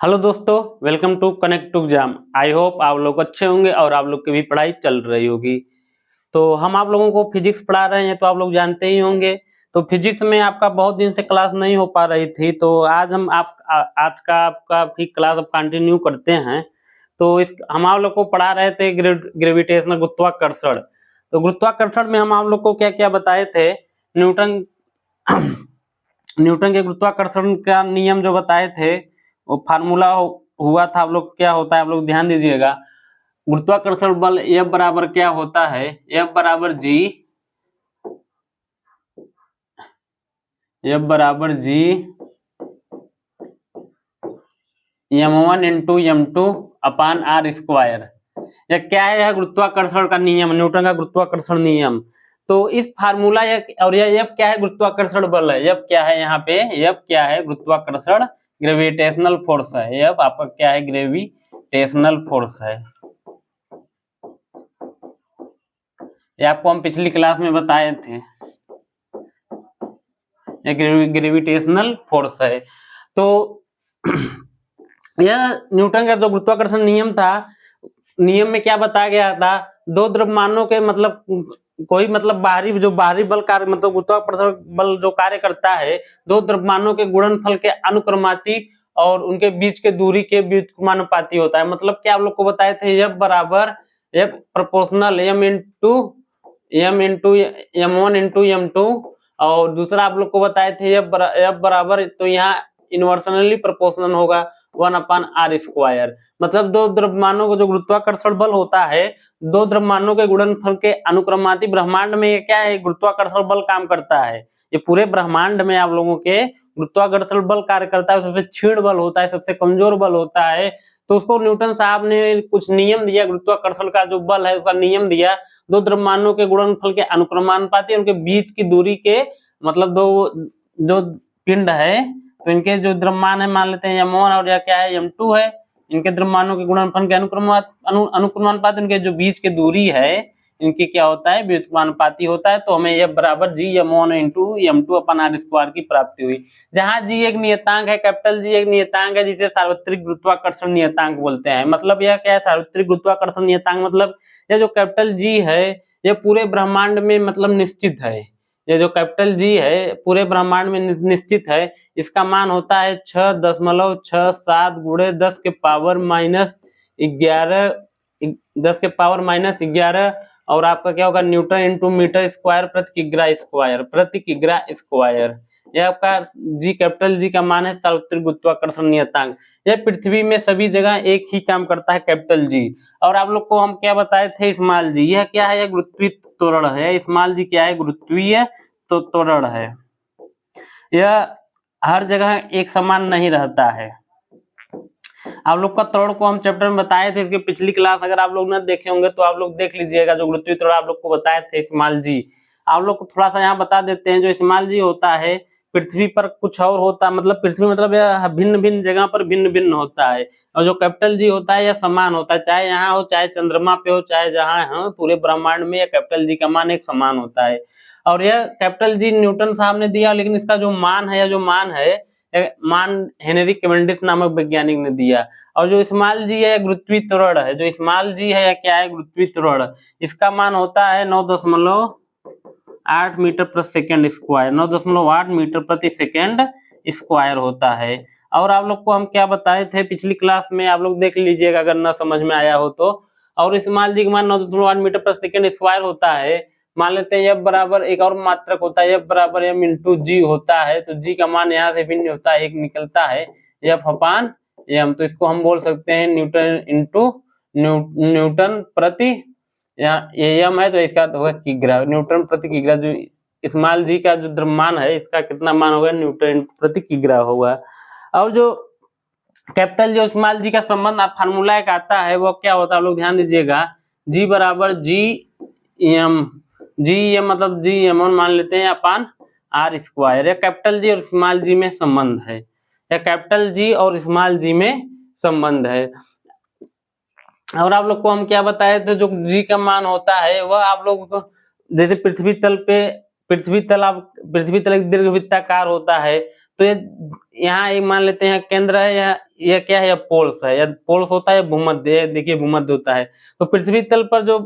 Hello दोस्तों, welcome to connect to exam. I hope आप लोग अच्छे होंगे और आप लोग की भी पढ़ाई चल रही होगी। तो हम आप लोगों को फिजिक्स पढ़ा रहे हैं, तो आप लोग जानते ही होंगे। तो फिजिक्स में आपका बहुत दिन से क्लास नहीं हो पा रही थी, तो आज हम आज का आपका भी क्लास अब कंटिन्यू करते हैं। तो इस हम आप लोग को पढ़ा रहे थे ग्रेविटेशनल गुरुत्वाकर्षण। तो गुरुत्वाकर्षण में हम आप लोग को क्या क्या बताए थे। न्यूटन न्यूटन के गुरुत्वाकर्षण का नियम जो बताए थे, वो फार्मूला हुआ था। आप लोग क्या होता है, आप लोग ध्यान दीजिएगा। गुरुत्वाकर्षण बल F बराबर क्या होता है, F बराबर G m1 into m2 upon R square. यह क्या है, यह गुरुत्वाकर्षण का नियम, न्यूटन का गुरुत्वाकर्षण नियम। तो इस फार्मूला और यह F क्या है, गुरुत्वाकर्षण बल है। F क्या है, यहाँ पे F क्या है, गुरुत्वाकर्षण ग्रेविटेशनल फोर्स है। F आपका क्या है, ग्रेविटेशनल फोर्स है। ये आपको हम पिछली क्लास में बताए थे, ग्रेविटेशनल फोर्स है। तो यह न्यूटन का जो गुरुत्वाकर्षण नियम था, नियम में क्या बताया गया था, दो द्रव्यमानों के मतलब कोई मतलब बाहरी बल कार्य, मतलब गुरुत्वाकर्षण बल जो कार्य करता है, दो द्रव्यमानों के गुणनफल के अनुक्रमाती और उनके बीच के दूरी के व्युत्क्रमानुपाती होता है। मतलब क्या आप लोग को बताए थे, F बराबर F proportional m1 into m2, और दूसरा आप लोग को बताए थे F बराबर, तो यहाँ इनवर्सनली प्रोपोर्शनल होगा 1/r²। मतलब दो द्रव्यमानों को जो गुरुत्वाकर्षण बल होता है, दो द्रव्यमानों के गुणनफल के अनुक्रमाती। ब्रह्मांड में ये क्या है, गुरुत्वाकर्षण बल काम करता है। ये पूरे ब्रह्मांड में आप लोगों के गुरुत्वाकर्षण बल कार्य करता है। सबसे क्षीण बल होता है, सबसे कमजोर बल होता है। तो उसको न्यूटन साहब ने कुछ नियम दिया, गुरुत्वाकर्षण का जो बल है उसका नियम दिया। दो द्रव्यमानों के गुणनफल के अनुक्रमानुपाती, उनके बीच की दूरी के, मतलब दो जो पिंड है, तो इनके जो द्रव्यमान है, मान लेते हैं m1 और या क्या है m2 है। इनके द्रव्यमानों के गुणनफल के अनुक्रमानुपाती, इनके जो बीच की दूरी है, इनकी क्या होता है, व्युत्क्रमानुपाती होता है। तो हमें यह बराबर जी m1 इंटू m2 अपन r² की प्राप्ति हुई। जहां जी एक नियतांक है, कैपिटल जी एक नियतांक है, जिसे सार्वत्रिक गुरुत्वाकर्षण नियतांक बोलते हैं। मतलब यह क्या है, सार्वत्रिक गुरुत्वाकर्षण नियतांक मतलब यह जो कैपिटल जी है, यह पूरे ब्रह्मांड में मतलब निश्चित है। ये जो कैपिटल जी है पूरे ब्रह्मांड में निश्चित है। इसका मान होता है 6.67 गुणे 10 के पावर माइनस 11 और आपका क्या होगा, न्यूटन इंटू मीटर स्क्वायर प्रति किग्रा स्क्वायर। यह आपका जी, कैपिटल जी का मान है सार्वत्रिक गुरुत्वाकर्षण नियतांक। यह पृथ्वी में सभी जगह एक ही काम करता है, कैपिटल जी। और आप लोग को हम क्या बताए थे, स्मॉल जी। यह क्या है, यह गुरुत्वीय त्वरण है। स्मॉल जी क्या है, गुरुत्वीय त्वरण है। यह हर जगह एक समान नहीं रहता है। आप लोग का त्वरण को हम चैप्टर में बताए थे, इसकी पिछली क्लास अगर आप लोग न देखे होंगे तो आप लोग देख लीजिएगा। जो गुरुत्वीय त्वरण आप लोग को बताए थे, स्मॉल जी। आप लोग को थोड़ा सा यहाँ बता देते हैं। जो स्मॉल जी होता है, पृथ्वी पर कुछ और होता है, मतलब पृथ्वी मतलब यह भिन्न भिन्न जगह पर भिन्न भिन्न होता है। और जो कैपिटल जी होता है, यह समान होता है, चाहे यहाँ हो, चाहे चंद्रमा पे हो, चाहे जहाँ हो, पूरे ब्रह्मांड में यह कैपिटल जी का मान एक समान होता है। और यह कैपिटल जी न्यूटन साहब ने दिया, लेकिन इसका जो मान है, मान हेनरी कैवेंडिश नामक वैज्ञानिक ने दिया। और जो स्मॉल जी है, गुरुत्वीय त्वरण है। जो स्मॉल जी है, क्या है, गुरुत्वीय त्वरण। इसका मान होता है 9.8 मीटर प्रति सेकेंड स्क्वायर। 9.8 मीटर प्रति सेकेंड स्क्वायर होता है। और आप लोग को हम क्या बताए थे पिछली क्लास में, आप लोग देख लीजिएगा अगर ना समझ में आया हो तो। और स्मॉल जी का मान 9.8 मीटर प्रति सेकेंड स्क्वायर होता है। मान लेते हैं F बराबर एक और मात्रक होता है, F बराबर m इंटू जी होता है। तो जी का मान यहाँ से भिन्न होता है, एक निकलता है F अपान m। तो इसको हम बोल सकते हैं न्यूटन इंटू न्यूटन प्रति, यहाँ ये m है तो इसका तो होगा किग्रा, न्यूटन प्रति किग्रा। जो स्मॉल जी का जो द्रव्यमान है, इसका कितना मान होगा, न्यूटन प्रति किग्रा होगा। और जो कैपिटल जो स्मॉल जी का संबंध फार्मूला एक आता है, वो क्या होता है, आप लोग ध्यान दीजिएगा। जी बराबर जी एम मतलब जी m1 मान लेते हैं अपान r²। कैपिटल जी और स्मॉल जी में संबंध है, या कैपिटल जी और स्मॉल जी में संबंध है। और आप लोग को हम क्या बताए थे, जो जी का मान होता है वह आप लोग को, जैसे पृथ्वी तल एक दीर्घवृत्ताकार होता है, तो ये यहाँ एक मान लेते हैं केंद्र है, यह क्या है, यह पोल्स है, यह पोल्स होता है, भूमध्य, देखिए भूमध्य होता है। तो पृथ्वी तल पर जो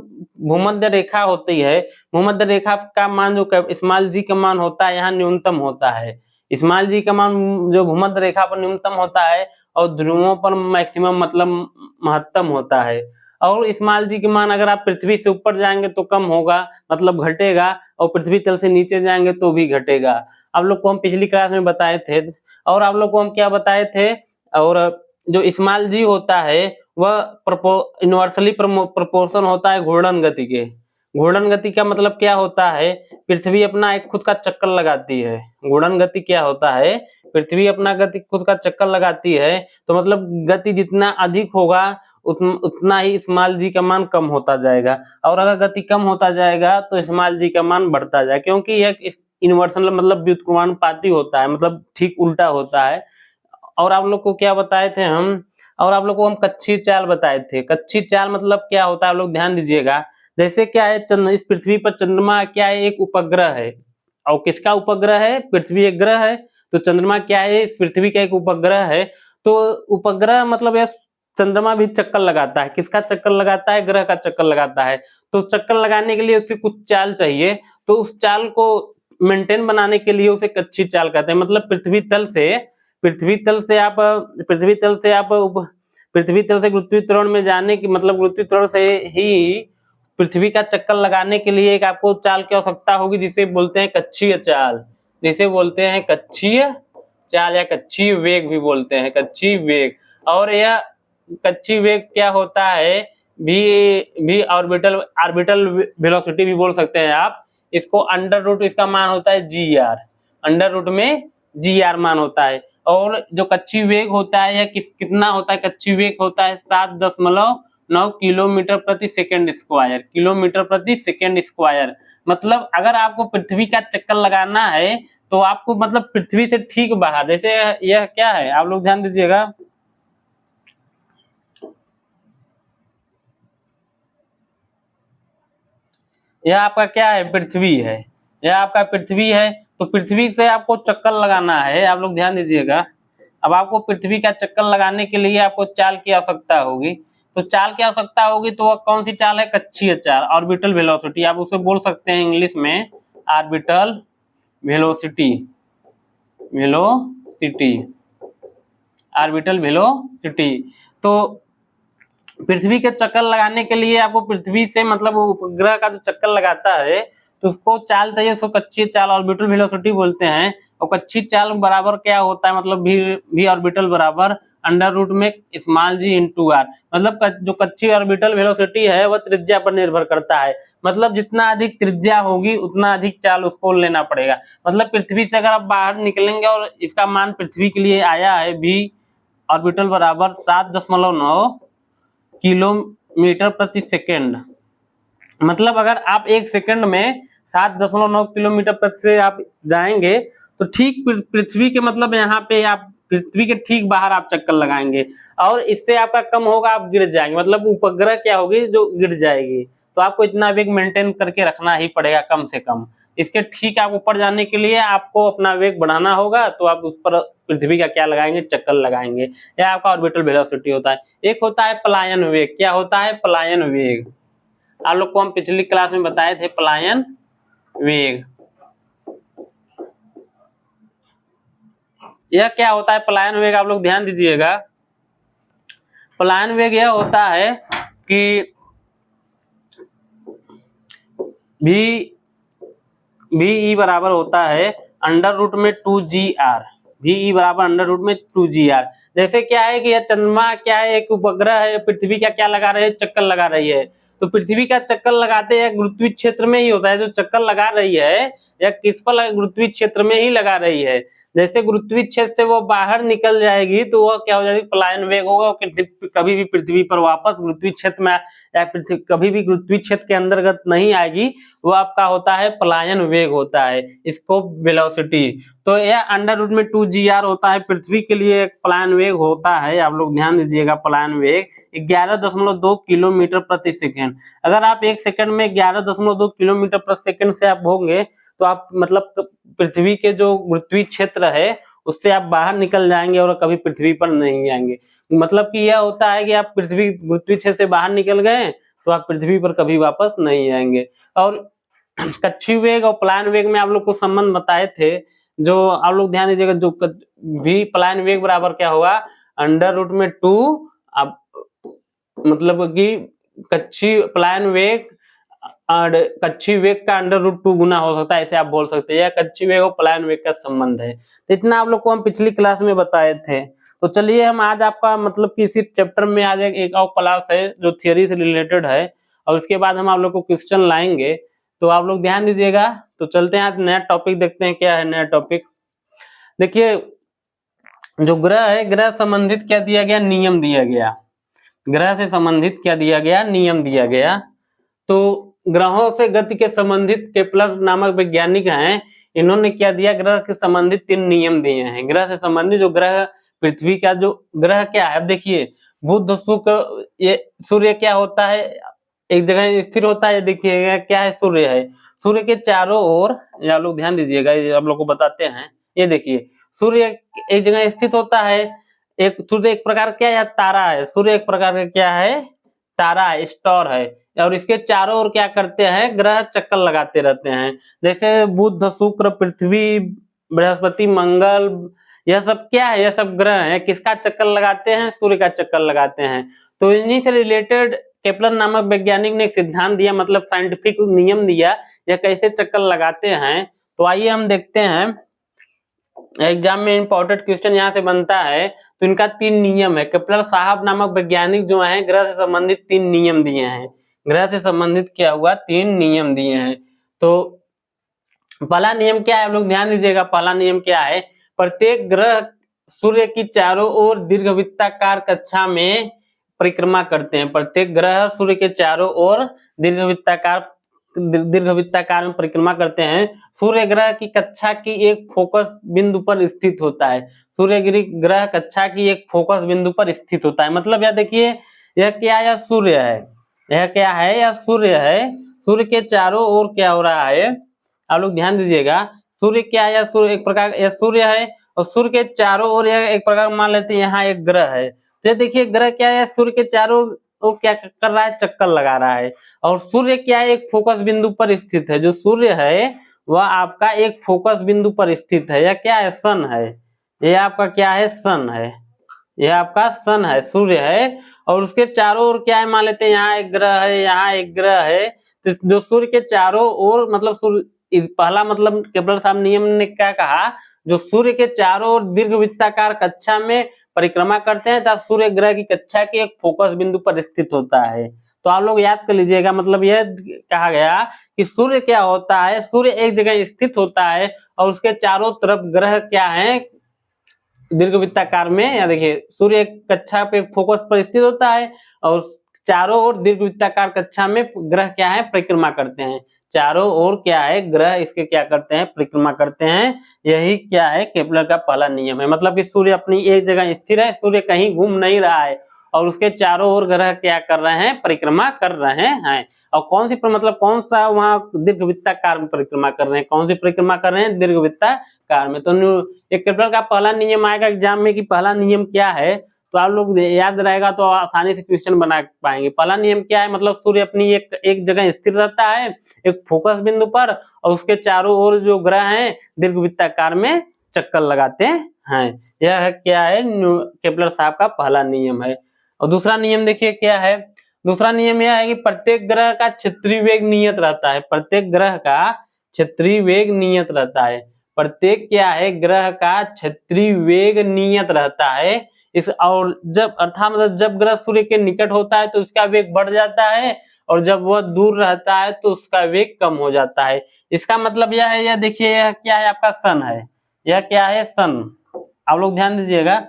भूमध्य रेखा होती है, भूमध्य रेखा का मान जो स्मॉल जी का मान होता है यहाँ न्यूनतम होता है। स्मॉल जी का मान जो भूमध्य रेखा पर न्यूनतम होता है और ध्रुवों पर मैक्सिमम मतलब महत्तम होता है। और स्मॉल जी के मान अगर आप पृथ्वी से ऊपर जाएंगे तो कम होगा, मतलब घटेगा, और पृथ्वी तल से नीचे जाएंगे तो भी घटेगा। आप लोग को हम पिछली क्लास में बताए थे। और आप लोग को हम क्या बताए थे, और जो स्मॉल जी होता है वह इनवर्सली प्रोपोर्शन होता है घूर्णन गति के। घूर्णन गति का मतलब क्या होता है, पृथ्वी अपना एक खुद का चक्कर लगाती है। घूर्णन गति क्या होता है, पृथ्वी अपना गति खुद का चक्कर लगाती है, तो मतलब गति जितना अधिक होगा उतना ही स्मॉल जी का मान कम होता जाएगा, और अगर गति कम होता जाएगा तो स्मॉल जी का मान बढ़ता जाएगा, क्योंकि यह इन्वर्सल मतलब व्युत्क्रमानुपाती होता है, मतलब ठीक उल्टा होता है। और आप लोग को क्या बताए थे हम, और आप लोग को हम कच्छी चाल बताए थे। कच्छी चाल मतलब क्या होता है, आप लोग ध्यान दीजिएगा। जैसे क्या है, इस पृथ्वी पर चंद्रमा क्या है, एक उपग्रह है। और किसका उपग्रह है, पृथ्वी एक ग्रह है, तो चंद्रमा क्या है, इस पृथ्वी का एक उपग्रह है। तो उपग्रह मतलब यह चंद्रमा भी चक्कर लगाता है, किसका चक्कर लगाता है, ग्रह का चक्कर लगाता है। तो चक्कर लगाने के लिए उसकी कुछ चाल चाहिए, तो उस चाल को मेंटेन बनाने के लिए उसे कच्छी चाल कहते हैं। मतलब पृथ्वी तल से पृथ्वी त्वरण में जाने की, मतलब पृथ्वी त्वरण से ही पृथ्वी का चक्कर लगाने के लिए एक आपको चाल की आवश्यकता होगी, जिसे बोलते हैं कक्षीय चाल। जिसे बोलते हैं कक्षीय चाल या कक्षीय वेग भी बोलते हैं, कक्षीय वेग। और यह कक्षीय वेग क्या होता है, भी ऑर्बिटल वेलोसिटी भी बोल सकते हैं आप इसको। अंडर रूट इसका मान होता है जी_आर, अंडर रूट में जी_आर मान होता है। और जो कक्षीय वेग होता है यह कितना होता है, कक्षीय वेग होता है 7.9 किलोमीटर प्रति सेकंड स्क्वायर, किलोमीटर प्रति सेकंड स्क्वायर। मतलब अगर आपको पृथ्वी का चक्कर लगाना है तो आपको मतलब पृथ्वी से ठीक बाहर, जैसे यह क्या है, आप लोग ध्यान दीजिएगा, यह आपका क्या है, पृथ्वी है, यह आपका पृथ्वी है। तो पृथ्वी से आपको चक्कर लगाना है, आप लोग ध्यान दीजिएगा। अब आपको पृथ्वी का चक्कर लगाने के लिए आपको चाल की आवश्यकता होगी। तो चाल की आवश्यकता होगी तो वह कौन सी चाल है, कक्षीय चाल, ऑर्बिटल वेलोसिटी आप उसे बोल सकते हैं इंग्लिश में, ऑर्बिटल वेलोसिटी, ऑर्बिटल वेलोसिटी। तो पृथ्वी के चक्कर लगाने के लिए आपको पृथ्वी से मतलब उपग्रह का जो चक्कर लगाता है तो उसको चाल चाहिए, उसको कक्षीय चाल, ऑर्बिटल वेलोसिटी बोलते हैं। और कक्षीय चाल बराबर क्या होता है, मतलब भी ऑर्बिटल बराबर अंडर रूट में स्मॉल जी इंटू आर। मतलब जो कक्षीय ऑर्बिटल वेलोसिटी है वह त्रिज्या पर निर्भर करता है, मतलब जितना अधिक त्रिज्या होगी उतना अधिक चाल उसको लेना पड़ेगा। मतलब पृथ्वी से अगर आप बाहर निकलेंगे और इसका मान पृथ्वी के लिए आया है भी ऑर्बिटल बराबर 7.9 किलोमीटर प्रति सेकंड, मतलब अगर आप एक सेकंड में 7.9 किलोमीटर प्रति से आप जाएंगे तो ठीक पृथ्वी के मतलब यहाँ पे आप पृथ्वी के ठीक बाहर आप चक्कर लगाएंगे, और इससे आपका कम होगा, आप गिर जाएंगे, मतलब उपग्रह क्या होगी, जो गिर जाएगी। तो आपको इतना वेग मेंटेन करके रखना ही पड़ेगा कम से कम। इसके ठीक आप ऊपर जाने के लिए आपको अपना वेग बढ़ाना होगा, तो आप उस पर पृथ्वी का क्या लगाएंगे, चक्कर लगाएंगे। यह आपका ऑर्बिटल वेलोसिटी होता है। एक होता है पलायन वेग, क्या होता है, पलायन वेग। आप लोग को हम पिछली क्लास में बताए थे पलायन वेग। यह क्या होता है पलायन वेग, आप लोग ध्यान दीजिएगा। पलायन वेग यह होता है कि भी बराबर होता है अंडर रूट में 2g_r, भी बराबर अंडर रूट में 2g_r। जैसे क्या है कि यह चंद्रमा क्या है, एक उपग्रह है, पृथ्वी का क्या लगा रही है, चक्कर लगा रही है। तो पृथ्वी का चक्कर लगाते हैं गुरुत्वीय क्षेत्र में ही होता है, जो चक्कर लगा रही है या किस पर, गुरुत्वीय क्षेत्र में ही लगा रही है। जैसे गुरुत्वीय क्षेत्र से वो बाहर निकल जाएगी तो वह क्या हो जाएगी, पलायन वेग होगा, कभी भी पृथ्वी पर वापस गुरुत्वीय क्षेत्र में या कभी भी गुरुत्वीय क्षेत्र के अंतर्गत नहीं आएगी, वो आपका होता है पलायन वेग होता है, स्कोप वेलोसिटी। तो यह अंडर रूट में 2g_r होता है, पृथ्वी के लिए एक पलायन वेग होता है। आप लोग ध्यान दीजिएगा, पलायन वेग 11.2 किलोमीटर प्रति सेकंड। अगर आप एक सेकंड में 11.2 किलोमीटर प्रति सेकंड से आप होंगे तो आप मतलब पृथ्वी के जो गुरुत्वीय क्षेत्र है उससे आप बाहर निकल जाएंगे और कभी पृथ्वी पर नहीं आएंगे। मतलब कि यह होता है कि आप पृथ्वी गुरुत्वीय क्षेत्र से बाहर निकल गए तो आप पृथ्वी पर कभी वापस नहीं आएंगे। और कक्षीय वेग और पलायन वेग में आप लोग को संबंध बताए थे, जो आप लोग ध्यान दीजिएगा, जो v पलायन वेग बराबर क्या होगा, अंडर रूट में 2, अब मतलब कि कक्षीय पलायन वेग और कक्षीय वेग का अंडर रूट 2 गुना हो सकता है, ऐसे आप बोल सकते हैं। यह कक्षीय वेग और पलायन वेग का संबंध है। तो इतना आप लोग को हम पिछली क्लास में बताए थे। तो चलिए हम आज आपका मतलब कि इसी चैप्टर में आज एक और क्लास है जो थियरी से रिलेटेड है, और उसके बाद हम आप लोग को क्वेश्चन लाएंगे, तो आप लोग ध्यान दीजिएगा। तो चलते हैं आज नया टॉपिक देखते हैं, क्या है नया टॉपिक। देखिए, जो ग्रह है, ग्रह संबंधित क्या दिया गया, नियम दिया गया। ग्रह से संबंधित क्या दिया गया, नियम दिया गया। तो ग्रहों से गति के संबंधित केपलर नामक वैज्ञानिक हैं, इन्होंने क्या दिया, ग्रह के संबंधित 3 नियम दिए हैं। ग्रह से संबंधित जो ग्रह पृथ्वी का जो ग्रह क्या है, अब देखिए बुध शुक्र, ये सूर्य क्या होता है, एक जगह स्थिर होता है। देखिएगा क्या है, सूर्य है, सूर्य के चारों ओर, ये आप लोग ध्यान दीजिएगा, ये आप लोग को बताते हैं। ये देखिए सूर्य एक जगह स्थित होता है, एक सूर्य एक प्रकार क्या है, तारा है। सूर्य एक प्रकार का क्या है, तारा है, स्टार है, और इसके चारों ओर क्या करते हैं, ग्रह चक्कर लगाते रहते हैं। जैसे बुध शुक्र पृथ्वी बृहस्पति मंगल, यह सब क्या है, यह सब ग्रह है, किसका चक्कर लगाते हैं, सूर्य का चक्कर लगाते हैं। तो इन्हीं से रिलेटेड केपलर नामक वैज्ञानिक ने एक सिद्धांत दिया, मतलब साइंटिफिक नियम दिया, यह कैसे चक्कर लगाते हैं। तो आइए हम देखते हैं, एग्जाम में इंपॉर्टेंट क्वेश्चन यहाँ से बनता है। तो इनका 3 नियम है। केपलर साहब नामक वैज्ञानिक जो है, ग्रह से संबंधित 3 नियम दिए हैं। ग्रह से संबंधित क्या हुआ, 3 नियम दिए हैं। तो पहला नियम क्या है, आप लोग ध्यान दीजिएगा। पहला नियम क्या है, प्रत्येक ग्रह सूर्य की चारों ओर दीर्घवृत्ताकार कक्षा में परिक्रमा करते हैं। प्रत्येक ग्रह सूर्य के चारों ओर दीर्घवृत्ताकार में परिक्रमा करते हैं। सूर्य ग्रह की कक्षा की एक फोकस बिंदु पर स्थित होता है। सूर्य ग्रह कक्षा की एक फोकस बिंदु पर स्थित होता है। मतलब यह देखिए, यह क्या है, सूर्य है। यह क्या है, यह सूर्य है। सूर्य के चारों ओर क्या हो रहा है, आप लोग ध्यान दीजिएगा। सूर्य क्या है, सूर्य एक प्रकार, यह सूर्य है, और सूर्य के चारों ओर यह एक प्रकार मान लेते हैं यहाँ एक ग्रह है। तो देखिए ग्रह क्या है, सूर्य के चारों ओर क्या कर रहा है, चक्कर लगा रहा है। और सूर्य क्या है, एक फोकस बिंदु पर स्थित है। जो सूर्य है वह आपका एक फोकस बिंदु पर स्थित है। यह क्या है, सन है। यह आपका क्या है, सन है। यह आपका सन है, सूर्य है, और उसके चारों ओर क्या है, मान लेते हैं यहाँ एक ग्रह है, यहाँ एक ग्रह है। तो जो सूर्य के चारों ओर, मतलब सूर्य, पहला मतलब केपलर साहब नियम ने क्या कहा, जो सूर्य के चारों ओर दीर्घवृत्ताकार कक्षा में परिक्रमा करते हैं, तब सूर्य ग्रह की कक्षा के एक फोकस बिंदु पर स्थित होता है। तो आप लोग याद कर लीजिएगा, मतलब यह कहा गया कि सूर्य क्या होता है, सूर्य एक जगह स्थित होता है और उसके चारों तरफ ग्रह क्या है, दीर्घवृत्ताकार में। या देखिए सूर्य एक कक्षा पे फोकस पर स्थित होता है और चारों ओर दीर्घवृत्ताकार कक्षा में ग्रह क्या है, परिक्रमा करते हैं। चारों ओर क्या है, ग्रह इसके क्या करते हैं, परिक्रमा करते हैं। यही क्या है, केपलर का पहला नियम है। मतलब कि सूर्य अपनी एक जगह स्थिर है, सूर्य कहीं घूम नहीं रहा है, और उसके चारों ओर ग्रह क्या कर रहे हैं, परिक्रमा कर रहे हैं। और कौन सी मतलब कौन सा वहां दीर्घवृत्ताकार में परिक्रमा कर रहे हैं, कौन सी परिक्रमा कर रहे हैं, दीर्घवृत्ताकार में। तो एक केपलर का पहला नियम आएगा एग्जाम में कि पहला नियम क्या है, तो आप लोग याद रहेगा तो आसानी से क्वेश्चन बना पाएंगे। पहला नियम क्या है, मतलब सूर्य अपनी एक जगह स्थिर रहता है, एक फोकस बिंदु पर, और उसके चारों ओर जो ग्रह हैं दीर्घवृत्ताकार में चक्कर लगाते हैं। यह क्या है, केपलर साहब का पहला नियम है। और दूसरा नियम देखिए क्या है, दूसरा नियम यह है कि प्रत्येक ग्रह का क्षेत्रीय वेग नियत रहता है। प्रत्येक ग्रह का क्षेत्रीय वेग नियत रहता है। प्रत्येक क्या है, ग्रह का क्षेत्रीय वेग नियत रहता है। इस और जब अर्थात मतलब जब ग्रह सूर्य के निकट होता है तो उसका वेग बढ़ जाता है, और जब वह दूर रहता है तो उसका वेग कम हो जाता है। इसका मतलब यह है, यह देखिए यह क्या है, आपका सन है। यह क्या है, सन। आप लोग ध्यान दीजिएगा,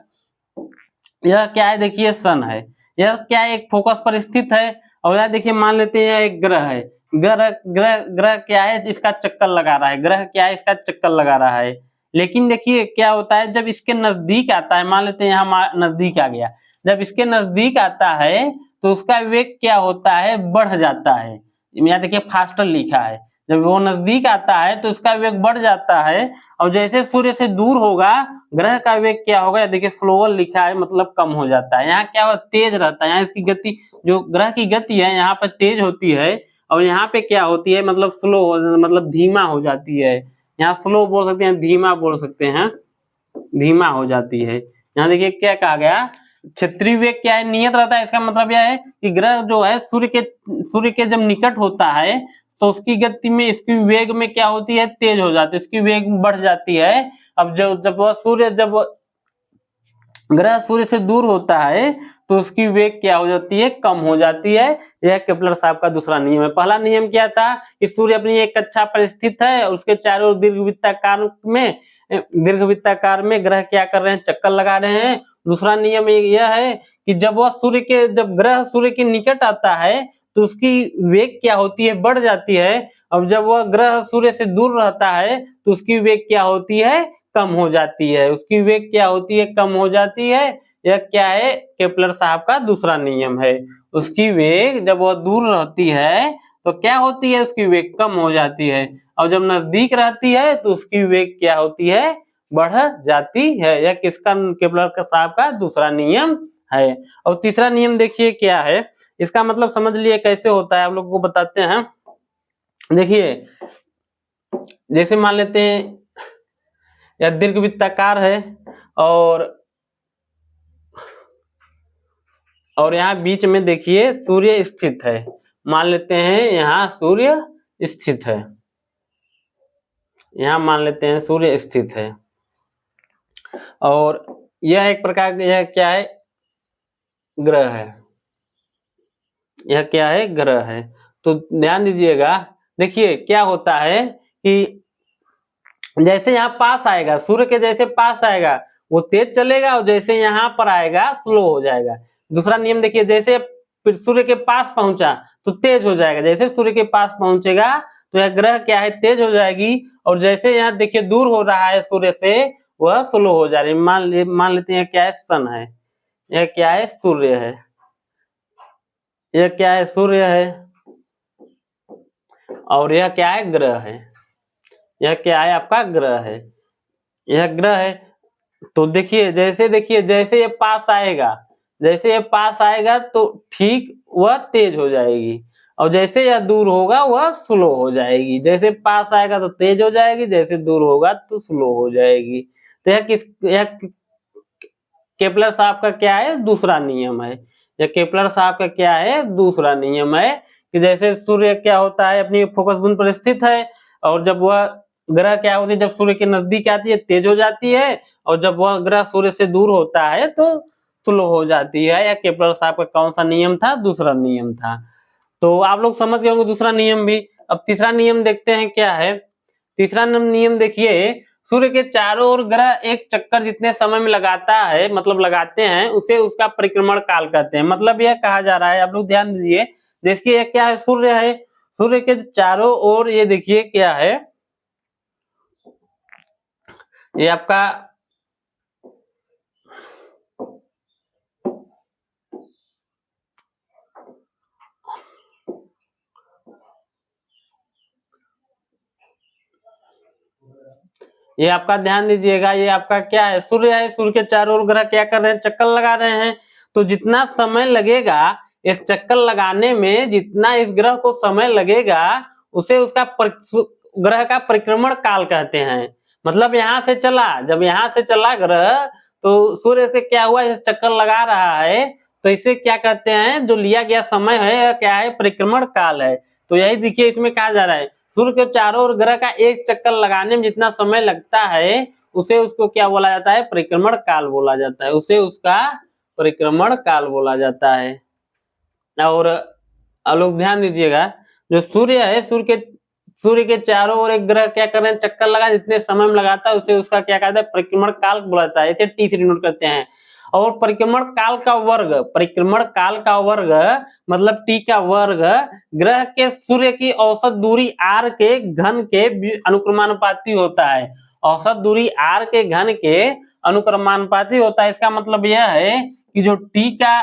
यह क्या है, देखिए सन है। यह क्या है, एक फोकस पर स्थित है। और यह देखिए मान लेते हैं एक ग्रह है। ग्रह ग्रह ग्रह क्या है, इसका चक्कर लगा रहा है। ग्रह क्या है, इसका चक्कर लगा रहा है। लेकिन देखिए क्या होता है, जब इसके नजदीक आता है, मान लेते हैं यहाँ नजदीक आ गया, जब इसके नजदीक आता है तो उसका वेग क्या होता है, बढ़ जाता है। यहाँ देखिए फास्टर लिखा है। जब वो नजदीक आता है तो इसका वेग बढ़ जाता है, और जैसे सूर्य से दूर होगा ग्रह का वेग क्या होगा, देखिए स्लोअर लिखा है मतलब कम हो जाता है। यहाँ क्या होगा, तेज रहता है, यहाँ इसकी गति, जो ग्रह की गति है यहाँ पर तेज होती है, और यहाँ पे क्या होती है मतलब स्लो हो, मतलब धीमा हो जाती है। यहाँ स्लो बोल सकते हैं, धीमा बोल सकते हैं, धीमा हो जाती है। यहाँ देखिए क्या कहा गया, क्षेत्रीय वेग क्या है, नियत रहता है। इसका मतलब यह है कि ग्रह जो है सूर्य के जब निकट होता है तो उसकी गति में, इसकी वेग में क्या होती है, तेज हो जाती है, इसकी वेग बढ़ जाती है। अब जब ग्रह सूर्य से दूर होता है तो उसकी वेग क्या हो जाती है, कम हो जाती है। यह केपलर साहब का दूसरा नियम है। पहला नियम क्या था कि सूर्य अपनी एक कक्षा पर स्थित है, उसके चारों ओर दीर्घवृत्ताकार में ग्रह क्या कर रहे हैं, चक्कर लगा रहे हैं। दूसरा नियम यह है कि जब ग्रह सूर्य के निकट आता है तो उसकी वेग क्या होती है, बढ़ जाती है, और जब वह ग्रह सूर्य से दूर रहता है तो उसकी वेग क्या होती है, कम हो जाती है। उसकी वेग क्या होती है, कम हो जाती है। यह क्या है, केपलर साहब का दूसरा नियम है। उसकी वेग जब वह दूर रहती है तो क्या होती है, उसकी वेग कम हो जाती है, और जब नजदीक रहती है तो उसकी वेग क्या होती है, बढ़ जाती है। यह किसका, केपलर साहब का दूसरा नियम है। और तीसरा नियम देखिए क्या है, इसका मतलब समझ लिए कैसे होता है, आप लोगों को बताते हैं। देखिए जैसे मान लेते हैं यह दीर्घवृत्ताकार है, और यहाँ बीच में देखिए सूर्य स्थित है। मान लेते हैं यहाँ सूर्य स्थित है, यहाँ मान लेते हैं सूर्य स्थित है, और यह एक प्रकार का, यह क्या है, ग्रह है। यह क्या है, ग्रह है। तो ध्यान दीजिएगा, देखिए क्या होता है कि जैसे यहाँ पास आएगा, सूर्य के जैसे पास आएगा वो तेज चलेगा, और जैसे यहाँ पर आएगा स्लो हो जाएगा। दूसरा नियम देखिए, जैसे सूर्य के पास पहुंचा तो तेज हो जाएगा, जैसे सूर्य के पास पहुंचेगा तो यह ग्रह क्या है, तेज हो जाएगी, और जैसे यहाँ देखिए दूर हो रहा है सूर्य से, वह स्लो हो जा रही है। मान लेते हैं क्या है, सन है, यह क्या है, सूर्य है, यह क्या है, सूर्य है, और यह क्या है, ग्रह है। यह क्या है, आपका ग्रह है, यह ग्रह है। तो देखिए जैसे ये पास आएगा, जैसे ये पास आएगा तो ठीक वह तेज हो जाएगी, और जैसे यह दूर होगा वह स्लो हो जाएगी। जैसे पास आएगा तो तेज हो जाएगी, जैसे दूर होगा तो स्लो हो जाएगी। तो यह केपलर साहब का क्या है, दूसरा नियम है। यह केपलर साहब का क्या है, दूसरा नियम है कि जैसे सूर्य क्या होता है, अपनी फोकस बिंदु पर स्थित है, और जब वह ग्रह क्या होती है, जब सूर्य के नजदीक आती है तेज हो जाती है, और जब वह ग्रह सूर्य से दूर होता है तो स्लो हो जाती है। या केपलर साहब का कौन सा नियम था, दूसरा नियम था। तो आप लोग समझ गए होंगे दूसरा नियम भी। अब तीसरा नियम देखते हैं क्या है। तीसरा नियम देखिए, सूर्य के चारों ओर ग्रह एक चक्कर जितने समय में लगाता है, मतलब लगाते हैं, उसे उसका परिक्रमण काल कहते हैं। मतलब यह कहा जा रहा है, आप लोग ध्यान दीजिए, देखिए ये क्या है, सूर्य है, सूर्य के चारों ओर ये देखिए क्या है, ये आपका ये आपका ध्यान दीजिएगा, ये आपका क्या है, सूर्य है, सूर्य के चारों ओर ग्रह क्या कर रहे हैं, चक्कर लगा रहे हैं। तो जितना समय लगेगा इस चक्कर लगाने में, जितना इस ग्रह को समय लगेगा उसे उसका ग्रह का परिक्रमण काल कहते हैं। मतलब यहाँ से चला, जब यहाँ से चला ग्रह तो सूर्य से क्या हुआ, इस चक्कर लगा रहा है, तो इसे क्या कहते हैं, जो लिया गया समय है क्या है, परिक्रमण काल है। तो यही देखिए इसमें कहा जा रहा है, सूर्य के चारों ओर ग्रह का एक चक्कर लगाने में जितना समय लगता है उसे उसको क्या बोला जाता है, परिक्रमण काल बोला जाता है, उसे उसका परिक्रमण काल बोला जाता है। और लोग ध्यान दीजिएगा, जो सूर्य है, सूर्य के चारों ओर एक ग्रह क्या कर रहे हैं, चक्कर लगा, जितने समय में लगाता है उसे उसका क्या कहता है, परिक्रमण काल बोला जाता है। इसे टी से डिनोट करते हैं। और परिक्रमण काल का वर्ग मतलब टी का वर्ग ग्रह के सूर्य की औसत दूरी आर के घन के अनुक्रमानुपाती होता है। औसत दूरी आर के घन के अनुक्रमानुपाती होता है। इसका मतलब यह है कि जो टी का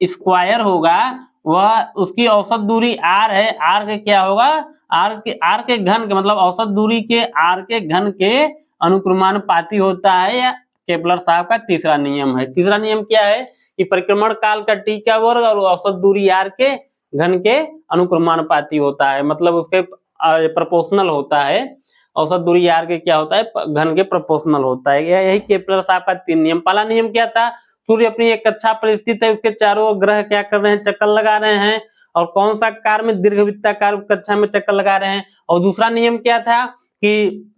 स्क्वायर होगा वह, उसकी औसत दूरी आर है, आर के क्या होगा, आर के घन के मतलब औसत दूरी के आर के घन के अनुक्रमानुपाती होता है, या केपलर साहब का तीसरा नियम है। तीसरा नियम क्या है कि परिक्रमण काल का टी का वर्ग और औसत दूरी आर के घन के अनुक्रमानुपाती होता है, मतलब उसके प्रोपोर्शनल होता है। औसत दूरी आर के क्या होता है, घन के प्रोपोर्शनल होता है। यही केपलर साहब का तीन नियम। पहला नियम क्या था, सूर्य अपनी एक कक्षा पर स्थित है, उसके चारों ग्रह क्या कर रहे हैं, चक्कर लगा रहे हैं, और कौन सा कार में दीर्घवृत्ताकार कक्षा में चक्कर लगा रहे हैं। और दूसरा नियम क्या था कि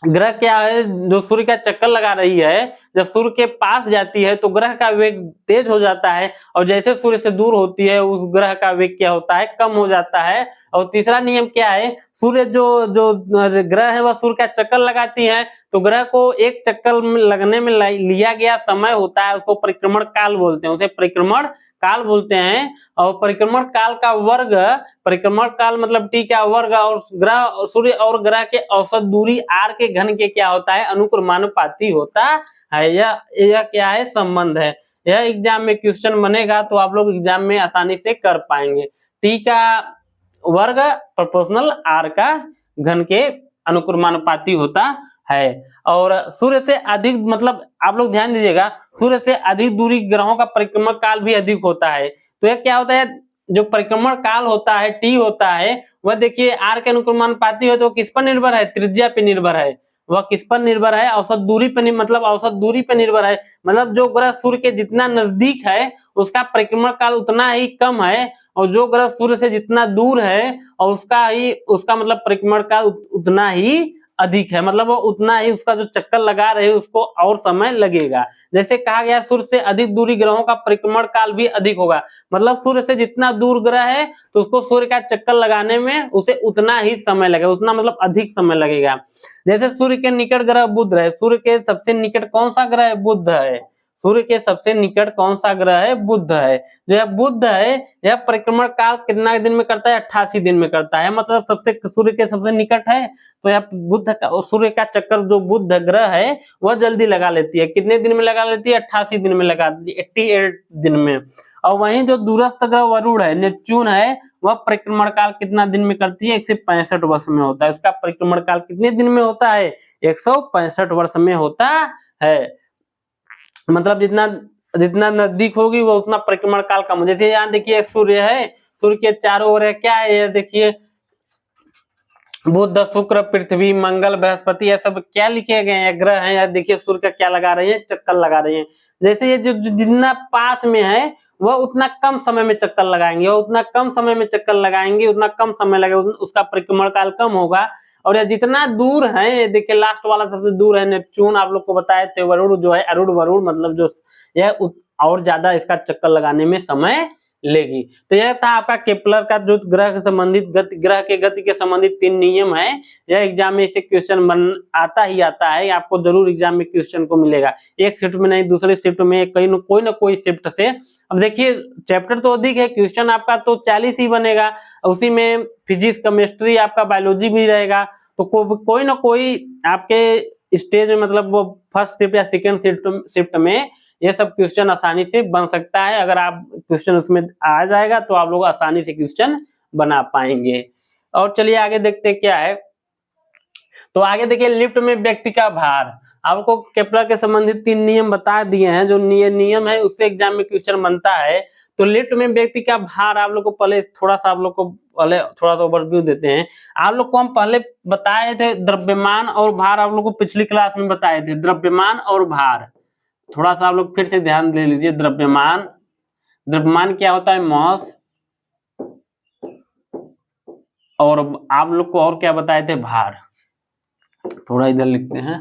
ग्रह क्या है, जो सूर्य का चक्कर लगा रही है, जब सूर्य के पास जाती है तो ग्रह का वेग तेज हो जाता है, और जैसे सूर्य से दूर होती है उस ग्रह का वेग क्या होता है, कम हो जाता है। और तीसरा नियम क्या है, सूर्य जो जो ग्रह है वह सूर्य का चक्कर लगाती है, तो ग्रह को एक चक्कर में लगने में लिया गया समय होता है, उसको परिक्रमण काल बोलते हैं, उसे परिक्रमण काल बोलते हैं। और परिक्रमण काल का वर्ग, परिक्रमण काल मतलब टी का वर्ग, और ग्रह सूर्य और ग्रह के औसत दूरी आर के घन के क्या होता है, अनुक्रमानुपाती होता है। यह क्या है, संबंध है। यह एग्जाम में क्वेश्चन बनेगा तो आप लोग एग्जाम में आसानी से कर पाएंगे। टी का वर्ग प्रोपोर्शनल आर का घन के अनुक्रमानुपाती होता है। और सूर्य से अधिक, मतलब आप लोग ध्यान दीजिएगा, सूर्य से अधिक दूरी ग्रहों का परिक्रमण काल भी अधिक होता है। तो यह क्या होता है, जो परिक्रमण काल होता है टी होता है, वह देखिए आर के अनुक्रमानुपाती है, तो किस पर निर्भर है, त्रिज्या पे निर्भर है। वह किस पर निर्भर है, औसत दूरी पे, मतलब औसत दूरी पे निर्भर है। मतलब जो ग्रह सूर्य के जितना नजदीक है उसका परिक्रमण काल उतना ही कम है, और जो ग्रह सूर्य से जितना दूर है और उसका मतलब परिक्रमण काल उतना ही अधिक है, मतलब वो उतना ही उसका जो चक्कर लगा रहे उसको और समय लगेगा। जैसे कहा गया सूर्य से अधिक दूरी ग्रहों का परिक्रमण काल भी अधिक होगा, मतलब सूर्य से जितना दूर ग्रह है तो उसको सूर्य का चक्कर लगाने में उसे उतना ही समय लगेगा, उतना मतलब अधिक समय लगेगा। जैसे सूर्य के निकट ग्रह बुध है, सूर्य के सबसे निकट कौन सा ग्रह है, बुध है। सूर्य के सबसे निकट कौन सा ग्रह है, बुध है। जो यह बुध है, यह परिक्रमण काल कितना दिन में करता है, 88 दिन में करता है, मतलब सबसे सूर्य के सबसे निकट है, तो यह बुध का, सूर्य का चक्कर जो बुध ग्रह है वह जल्दी लगा लेती है। कितने दिन में लगा लेती है, 88 दिन में लगा लेती है, 88 दिन में। और वहीं जो दूरस्थ ग्रह वरुण है, नेपच्यून है, वह परिक्रमण काल कितना दिन में करती है, 165 वर्ष में होता है। उसका परिक्रमण काल कितने दिन में होता है, 165 वर्ष में होता है। मतलब जितना जितना नजदीक होगी वो उतना परिक्रमण काल कम हो। जैसे यहाँ देखिए सूर्य है, सूर्य के चारों ओर क्या है, ये देखिए बुध शुक्र पृथ्वी मंगल बृहस्पति, ये सब क्या लिखे गए हैं, ग्रह हैं। यार देखिए सूर्य का क्या लगा रहे हैं, चक्कर लगा रहे हैं। जैसे ये जो जितना पास में है वह उतना कम समय में चक्कर लगाएंगे, और उतना कम समय में चक्कर लगाएंगे उतना कम समय लगेगा, उसका परिक्रमण काल कम होगा। और ये जितना दूर है, देखिए लास्ट वाला सबसे दूर है नेपच्यून, आप लोग को बताए थे। वरुण जो है, अरुण वरुण मतलब जो यह और ज्यादा इसका चक्कर लगाने में समय लेगी। तो यह था आपका केपलर का जो ग्रह के संबंधित ग्रह के गति के संबंधित 3 नियम है। यह एग्जाम में इसे क्वेश्चन बन आता ही आता है, आपको जरूर एग्जाम में क्वेश्चन को मिलेगा, एक शिफ्ट में नहीं दूसरे शिफ्ट में, कोई ना कोई शिफ्ट से। अब देखिए चैप्टर तो अधिक है, क्वेश्चन आपका तो 40 ही बनेगा, उसी में फिजिक्स केमिस्ट्री आपका बायोलॉजी भी रहेगा, तो कोई ना कोई आपके स्टेज में, मतलब वो फर्स्ट शिफ्ट या सेकेंड शिफ्ट में ये सब क्वेश्चन आसानी से बन सकता है। अगर आप क्वेश्चन उसमें आ जाएगा तो आप लोग आसानी से क्वेश्चन बना पाएंगे। और चलिए आगे देखते हैं क्या है। तो आगे देखिए लिफ्ट में व्यक्ति का भार, आपको केपलर के संबंधित 3 नियम बता दिए हैं, जो नियम है उससे एग्जाम में क्वेश्चन बनता है। तो लिफ्ट में व्यक्ति का भार आप लोग को पहले थोड़ा सा ओवरव्यू देते हैं। आप लोग को हम पहले बताए थे द्रव्यमान और भार, आप लोग को पिछली क्लास में बताए थे द्रव्यमान और भार। थोड़ा सा आप लोग फिर से ध्यान दे लीजिए। द्रव्यमान क्या होता है, मॉस, और आप लोग को और क्या बताए थे, भार। थोड़ा इधर लिखते हैं।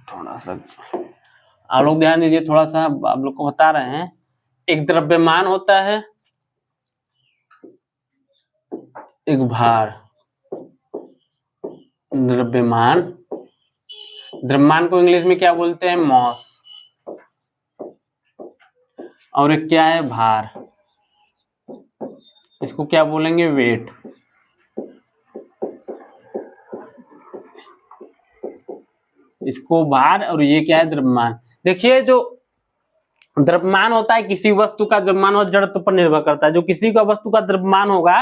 थोड़ा सा आप लोग ध्यान दीजिए, थोड़ा सा आप लोग को बता रहे हैं। एक द्रव्यमान होता है, एक भार। द्रव्यमान को इंग्लिश में क्या बोलते हैं, मॉस, और एक क्या है, भार, इसको क्या बोलेंगे, वेट। इसको भार और ये क्या है द्रव्यमान। देखिए जो द्रव्यमान होता है किसी वस्तु का द्रव्यमान और जड़त्व पर निर्भर करता है। जो किसी का वस्तु का द्रव्यमान होगा,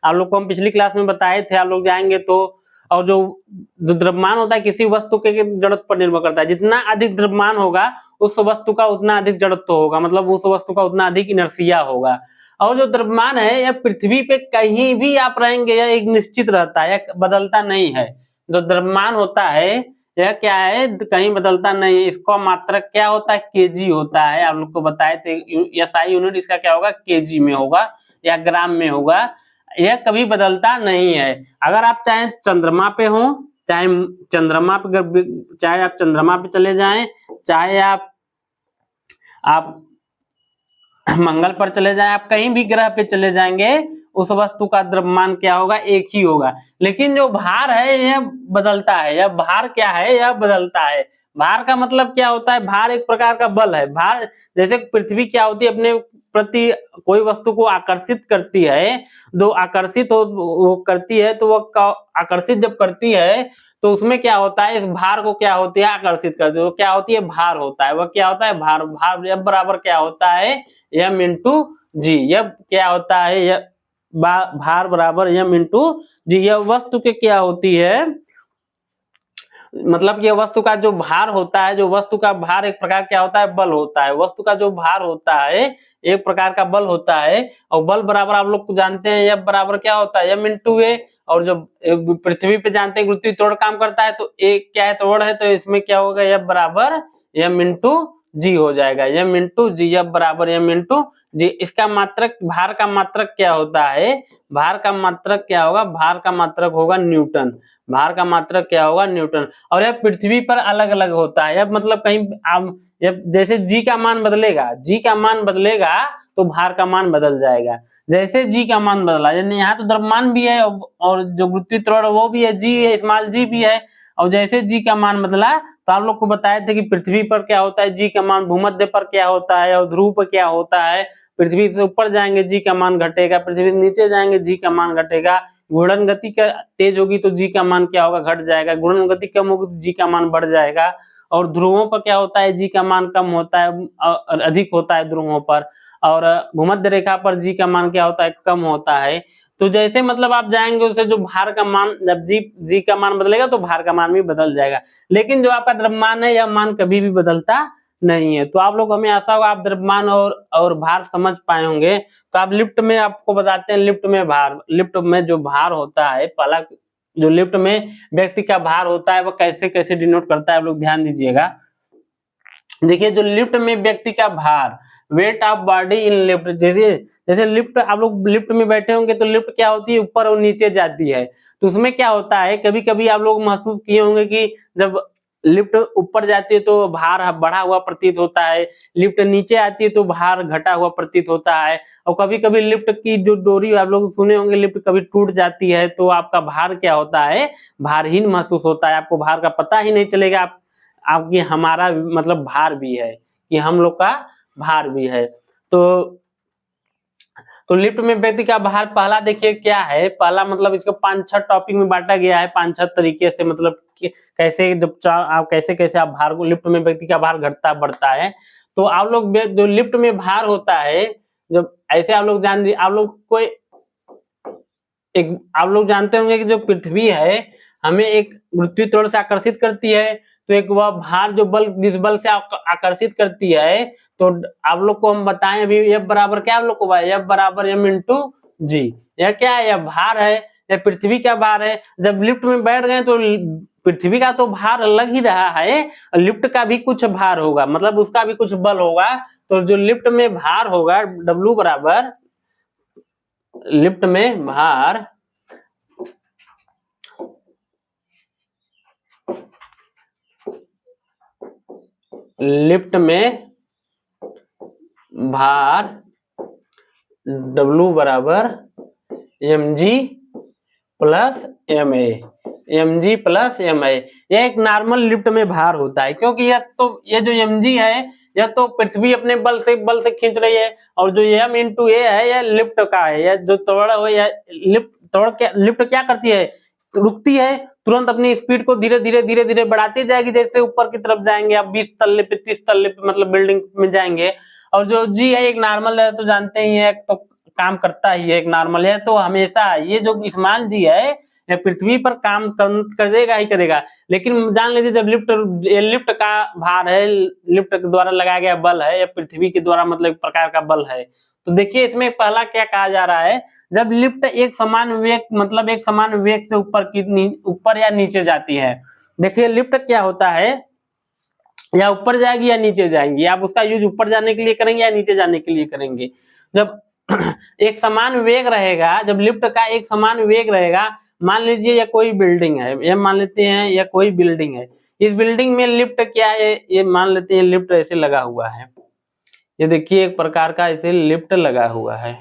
आप लोग को हम पिछली क्लास में बताए थे, आप लोग जाएंगे तो, और जो द्रव्यमान होता है किसी वस्तु के जड़त्व पर निर्भर करता है। जितना अधिक द्रव्यमान होगा उस वस्तु का उतना अधिक जड़त्व होगा, मतलब उस वस्तु का उतना अधिक इनर्शिया होगा। और जो द्रव्यमान है यह पृथ्वी पे कहीं भी आप रहेंगे यह एक निश्चित रहता है, यह बदलता नहीं है। जो द्रव्यमान होता है यह क्या है, कहीं बदलता नहीं है। इसका मात्रक क्या होता है, केजी होता है। आप लोग को बताए थे एसआई यूनिट इसका क्या होगा, केजी में होगा या ग्राम में होगा। यह कभी बदलता नहीं है। अगर आप चाहे चंद्रमा पे हो, चाहे चंद्रमा पे, चाहे आप चंद्रमा पे चले जाएं, चाहे आप मंगल पर चले जाएं, आप कहीं भी ग्रह पे चले जाएंगे, उस वस्तु का द्रव्यमान क्या होगा, एक ही होगा। लेकिन जो भार है यह बदलता है। यह भार क्या है, यह बदलता है। भार का मतलब क्या होता है, भार एक प्रकार का बल है। भार जैसे पृथ्वी क्या होती है, अपने प्रति कोई वस्तु को आकर्षित करती है, जो आकर्षित हो वो करती है, तो वो आकर्षित जब करती है तो उसमें क्या होता है, इस भार को क्या होती है, आकर्षित करती है, वो क्या होती है, भार होता है। वह क्या होता है, भार। भार F बराबर क्या होता है, m इंटू जी। यह क्या होता है, यह भार बराबर m इंटू जी। यह वस्तु के क्या होती है, मतलब यह वस्तु का जो भार होता है, जो वस्तु का भार एक प्रकार क्या होता है, बल होता है। वस्तु का जो भार होता है एक प्रकार का बल होता है। और बल बराबर आप लोग जानते हैं F बराबर क्या होता है, m इंटू ए। और जब पृथ्वी पे जानते हैं गुरुत्वीय त्वरण काम करता है, तो एक क्या है, त्वरण है, तो इसमें क्या होगा, F बराबर m इंटू जी हो जाएगा। m इंटू जी, F बराबर m इंटू जी। इसका मात्रक, भार का मात्रक क्या होता है, भार का मात्रक क्या होगा, भार का मात्रक होगा न्यूटन। भार का मात्रक क्या होगा, न्यूटन। और यह पृथ्वी पर अलग अलग होता है। यह मतलब कहीं जैसे जी का मान बदलेगा, जी का मान बदलेगा तो भार का मान बदल जाएगा। जैसे जी का मान बदला, यहाँ तो द्रव्यमान भी है और जो गुरुत्वीय त्वरण वो भी है, जी है, स्मॉल जी भी है। और जैसे जी का मान बदला तो आप लोग को बताए थे कि पृथ्वी पर क्या होता है, जी का मान भूमध्य पर क्या होता है और ध्रुव पर क्या होता है। पृथ्वी से ऊपर जाएंगे जी का मान घटेगा, पृथ्वी से नीचे जाएंगे जी का मान घटेगा। घूर्णन गति का तेज होगी तो जी का मान क्या होगा, घट जाएगा। घूर्णन गति कम होगी तो जी का मान बढ़ जाएगा। और ध्रुवों पर क्या होता है, जी का मान कम होता है, अधिक होता है ध्रुवों पर। और भूमध्य रेखा पर जी का मान क्या होता है, कम होता है। तो जैसे मतलब आप जाएंगे उससे जो भार का मान, जब जी का मान बदलेगा तो भार का मान भी बदल जाएगा। लेकिन जो आपका द्रव्यमान है यह मान कभी भी बदलता नहीं है। तो आप लोग, हमें आशा होगा आप द्रव्यमान और भार समझ पाए होंगे। तो आप लिफ्ट में, आपको बताते हैं लिफ्ट में भार। लिफ्ट में जो भार होता है, पहला जो लिफ्ट में व्यक्ति का भार होता है वह कैसे कैसे डिनोट करता है, आप लोग ध्यान दीजिएगा। देखिए जो लिफ्ट में व्यक्ति का भार, weight of body in lift, जैसे जैसे लिफ्ट, आप लोग लिफ्ट में बैठे होंगे तो लिफ्ट क्या होती है, ऊपर और नीचे जाती है। तो उसमें क्या होता है, कभी कभी आप लोग महसूस किए होंगे कि जब लिफ्ट ऊपर जाती है तो भार बढ़ा हुआ प्रतीत होता है, लिफ्ट नीचे आती है तो भार घटा हुआ प्रतीत होता है। और कभी कभी लिफ्ट की जो डोरी, आप लोग सुने होंगे, लिफ्ट कभी टूट जाती है तो आपका भार क्या होता है, भारहीन महसूस होता है। आपको भार का पता ही नहीं चलेगा, आपकी हमारा मतलब भार भी है, कि हम लोग का भार भी है। तो लिफ्ट में व्यक्ति का भार, पहला देखिए क्या है, पहला मतलब इसको 5-6 टॉपिक में बांटा गया है, 5-6 तरीके से, मतलब कैसे जब आप कैसे कैसे आप भार को, लिफ्ट में व्यक्ति का भार घटता बढ़ता है। तो आप लोग जो लिफ्ट में भार होता है, जब ऐसे आप लोग आप लोग कोई एक, आप लोग जानते होंगे कि जो पृथ्वी है हमें एक गुरुत्वीय त्वरण से आकर्षित करती है। तो एक वह भार जो बल, जिस बल से आकर्षित करती है, तो आप लोग को हम बताएं अभी, F बराबर क्या आप लोग को, F बराबर m इंटू जी। यह क्या है, यह भार है, यह पृथ्वी का भार है। जब लिफ्ट में बैठ गए तो पृथ्वी का तो भार लग ही रहा है, लिफ्ट का भी कुछ भार होगा, मतलब उसका भी कुछ बल होगा। तो जो लिफ्ट में भार होगा, W बराबर, लिफ्ट में भार, लिफ्ट में भार W बराबर mg plus ma, mg plus ma। यह एक नॉर्मल लिफ्ट में भार होता है, क्योंकि ये जो mg है यह तो पृथ्वी अपने बल से खींच रही है, और जो m इंटू a है यह लिफ्ट का है। यह जो त्वरण है, यह लिफ्ट क्या करती है, रुकती है तुरंत अपनी स्पीड को धीरे धीरे बढ़ाती जाएगी। जैसे ऊपर की तरफ जाएंगे आप 20 तल्ले पे 30 तल्ले पे मतलब बिल्डिंग में जाएंगे। और जो जी है एक नॉर्मल है तो जानते ही है, तो काम करता ही है, एक नॉर्मल है तो हमेशा ये जो स्मॉल जी है ये पृथ्वी पर काम करेगा ही करेगा। लेकिन जान लीजिए जब लिफ्ट का भार है, लिफ्ट के द्वारा लगाया गया बल है या पृथ्वी के द्वारा मतलब एक प्रकार का बल है, तो देखिए इसमें पहला क्या कहा जा रहा है, जब लिफ्ट एक समान वेग मतलब एक समान वेग से ऊपर या नीचे जाती है। देखिए लिफ्ट क्या होता है, या ऊपर जाएगी या नीचे जाएंगी, आप उसका यूज ऊपर जाने के लिए करेंगे या नीचे जाने के लिए करेंगे। जब एक समान वेग रहेगा, जब लिफ्ट का एक समान वेग रहेगा, मान लीजिए या कोई बिल्डिंग है, ये मान लेते हैं या कोई बिल्डिंग है, इस बिल्डिंग में लिफ्ट क्या है, ये मान लेते हैं लिफ्ट ऐसे लगा हुआ है, ये देखिए एक प्रकार का ऐसे लिफ्ट लगा हुआ है,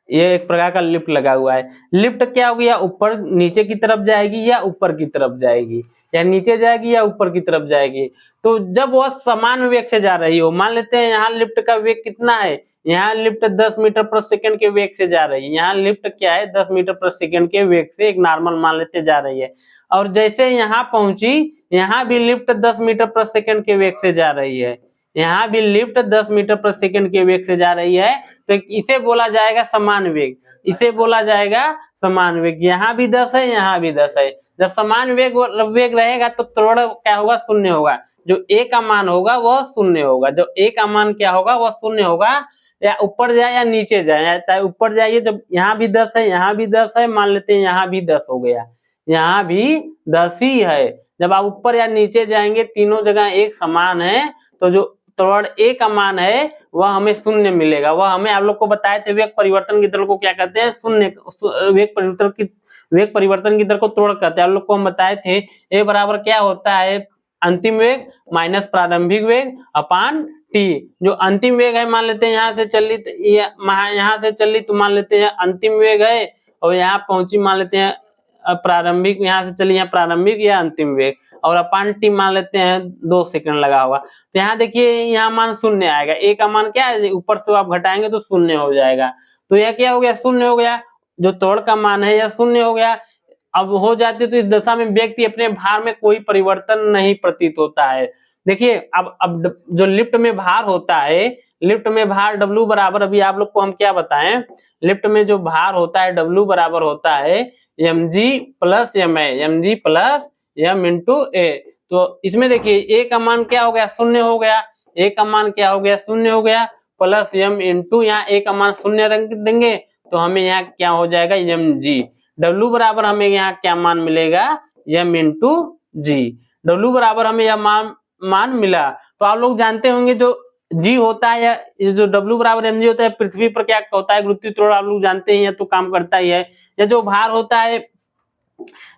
ये एक प्रकार का लिफ्ट लगा हुआ है। लिफ्ट क्या होगी, या ऊपर नीचे की तरफ जाएगी या ऊपर की तरफ जाएगी, या नीचे जाएगी या ऊपर की तरफ जाएगी। तो जब वह समान वेग से जा रही हो, मान लेते हैं यहाँ लिफ्ट का वेग कितना है, यहाँ लिफ्ट 10 मीटर प्रति सेकंड के वेग से जा रही है, यहाँ लिफ्ट क्या है 10 मीटर प्रति सेकंड के वेग से एक नॉर्मल मान लेते जा रही है। और जैसे यहाँ पहुंची, यहाँ भी लिफ्ट 10 मीटर प्रति सेकंड के वेग से जा रही है, यहाँ भी लिफ्ट 10 मीटर प्रति सेकंड के वेग से जा रही है, तो इसे बोला जाएगा समान वेग, इसे बोला जाएगा समान वेग। यहाँ भी 10 है, यहाँ भी 10 है। जब समान वेग रहेगा तो त्वरण क्या होगा, शून्य होगा। जो ए का मान होगा वह शून्य होगा, जो ए का मान क्या होगा वह शून्य होगा, या ऊपर जाए या नीचे जाए, चाहे ऊपर जाइए। जब यहाँ भी 10 है, यहाँ भी 10 है, मान लेते हैं यहाँ भी 10 हो गया, यहाँ भी 10 ही है। जब आप ऊपर या नीचे जाएंगे तीनों जगह एक समान है, तो जो त्वरण ए का मान है वह हमें शून्य मिलेगा। वह हमें आप लोग को बताए थे वेग परिवर्तन की दर को क्या कहते हैं, शून्य। वेग परिवर्तन की दर को त्वरण कहते हैं। आप लोग को हम बताए थे ए बराबर क्या होता है, अंतिम वेग माइनस प्रारंभिक वेग अपान टी। जो अंतिम वेग है मान लेते हैं यहाँ से चली, यहाँ से चली तो मान लेते हैं अंतिम वेग है, और यहाँ पहुंची मान लेते हैं प्रारंभिक, यहाँ से चली यहाँ प्रारंभिक या अंतिम वेग, और अपान टी मान लेते हैं 2 सेकंड लगा होगा। तो यहाँ देखिए यहाँ मान शून्य आएगा, ए का मान क्या है, ऊपर से आप घटाएंगे तो शून्य हो जाएगा। तो यह क्या हो गया, शून्य हो गया। जो त्वरण का मान है यह शून्य हो गया। अब हो जाती तो इस दशा में व्यक्ति अपने भार में कोई परिवर्तन नहीं प्रतीत होता है। देखिए अब जो लिफ्ट में भार होता है, लिफ्ट में भार W बराबर, अभी आप लोग को हम क्या बताएं, लिफ्ट में जो भार होता है W बराबर होता है mg plus ma, mg plus m into a. तो इसमें देखिए ए का मान क्या हो गया, शून्य हो गया, ए का मान क्या हो गया, शून्य हो गया, प्लस m इंटू यहाँ ए का मान शून्य रख देंगे तो हमें यहाँ क्या हो जाएगा mg। W बराबर हमें यहाँ क्या मान मिलेगा, m इंटू जी। W बराबर हमें यह मान मिला। तो आप लोग जानते होंगे जो G होता है, या जो W बराबर mg होता है, पृथ्वी पर क्या होता है, गुरुत्वीय त्वरण आप लोग जानते हैं, तो काम करता ही है। या जो भार होता है,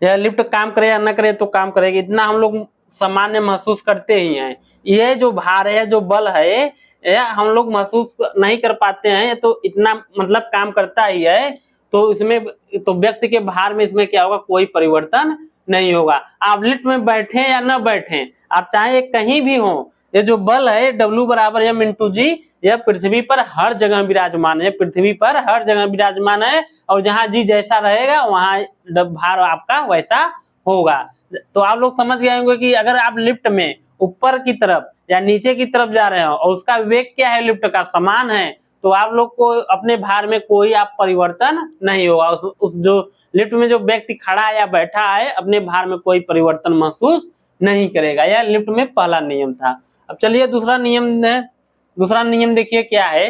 या लिफ्ट काम करे या न करे तो काम करेगी, इतना हम लोग सामान्य महसूस करते ही हैं। यह जो भार है, जो बल है, हम लोग महसूस नहीं कर पाते हैं, तो इतना मतलब काम करता ही है। तो इसमें तो व्यक्ति के भार में इसमें क्या होगा, कोई परिवर्तन नहीं होगा। आप लिफ्ट में बैठे या न बैठे, आप चाहे कहीं भी हो, ये जो बल है W बराबर m इंटू जी, यह पृथ्वी पर हर जगह विराजमान है, पृथ्वी पर हर जगह विराजमान है। और जहां जी जैसा रहेगा वहां भार आपका वैसा होगा। तो आप लोग समझ गए होंगे कि अगर आप लिफ्ट में ऊपर की तरफ या नीचे की तरफ जा रहे हो और उसका वेग क्या है, लिफ्ट का समान है, तो आप लोग को अपने भार में कोई आप परिवर्तन नहीं होगा। उस जो लिफ्ट में जो व्यक्ति खड़ा या बैठा है अपने भार में कोई परिवर्तन महसूस नहीं करेगा। यह लिफ्ट में पहला नियम था। अब चलिए दूसरा नियम है। दूसरा नियम देखिए क्या है।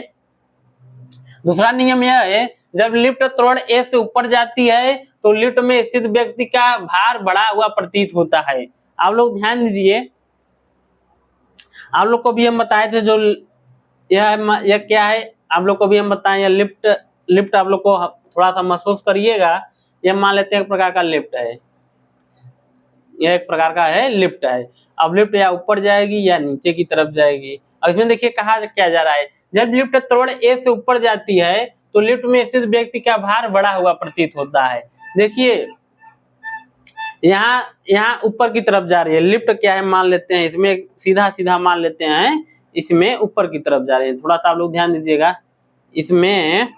दूसरा नियम यह है, जब लिफ्ट त्वरण ए से ऊपर जाती है तो लिफ्ट में स्थित व्यक्ति का भार बढ़ा हुआ प्रतीत होता है। आप लोग ध्यान दीजिए, आप लोग को भी हम बताए थे, जो यह क्या है, आप लोग को भी हम बताएं, यह लिफ्ट आप लोग को थोड़ा सा महसूस करिएगा। यह मान लेते हैं एक प्रकार का लिफ्ट है, यह एक प्रकार का है लिफ्ट है। अब लिफ्ट या ऊपर जाएगी या नीचे की तरफ जाएगी। अब इसमें देखिए कहा क्या जा रहा है, जब लिफ्ट त्वरण ए से ऊपर जाती है तो लिफ्ट में स्थित व्यक्ति का भार बढ़ा हुआ प्रतीत होता है। देखिए यहाँ ऊपर की तरफ जा रही है, लिफ्ट क्या है मान लेते हैं, इसमें सीधा मान लेते हैं, इसमें ऊपर की तरफ जा रही है। थोड़ा सा आप लोग ध्यान दीजिएगा, इसमें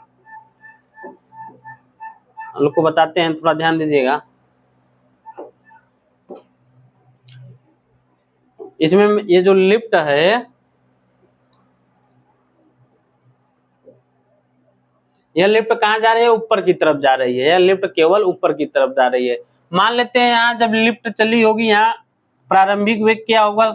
हम लोग को बताते हैं, थोड़ा ध्यान दीजिएगा। इसमें ये जो लिफ्ट है, यह लिफ्ट कहाँ जा रही है? ऊपर की तरफ जा रही है। यह लिफ्ट केवल ऊपर की तरफ जा रही है। मान लेते हैं यहाँ जब लिफ्ट चली होगी, यहाँ प्रारंभिक वेग क्या होगा?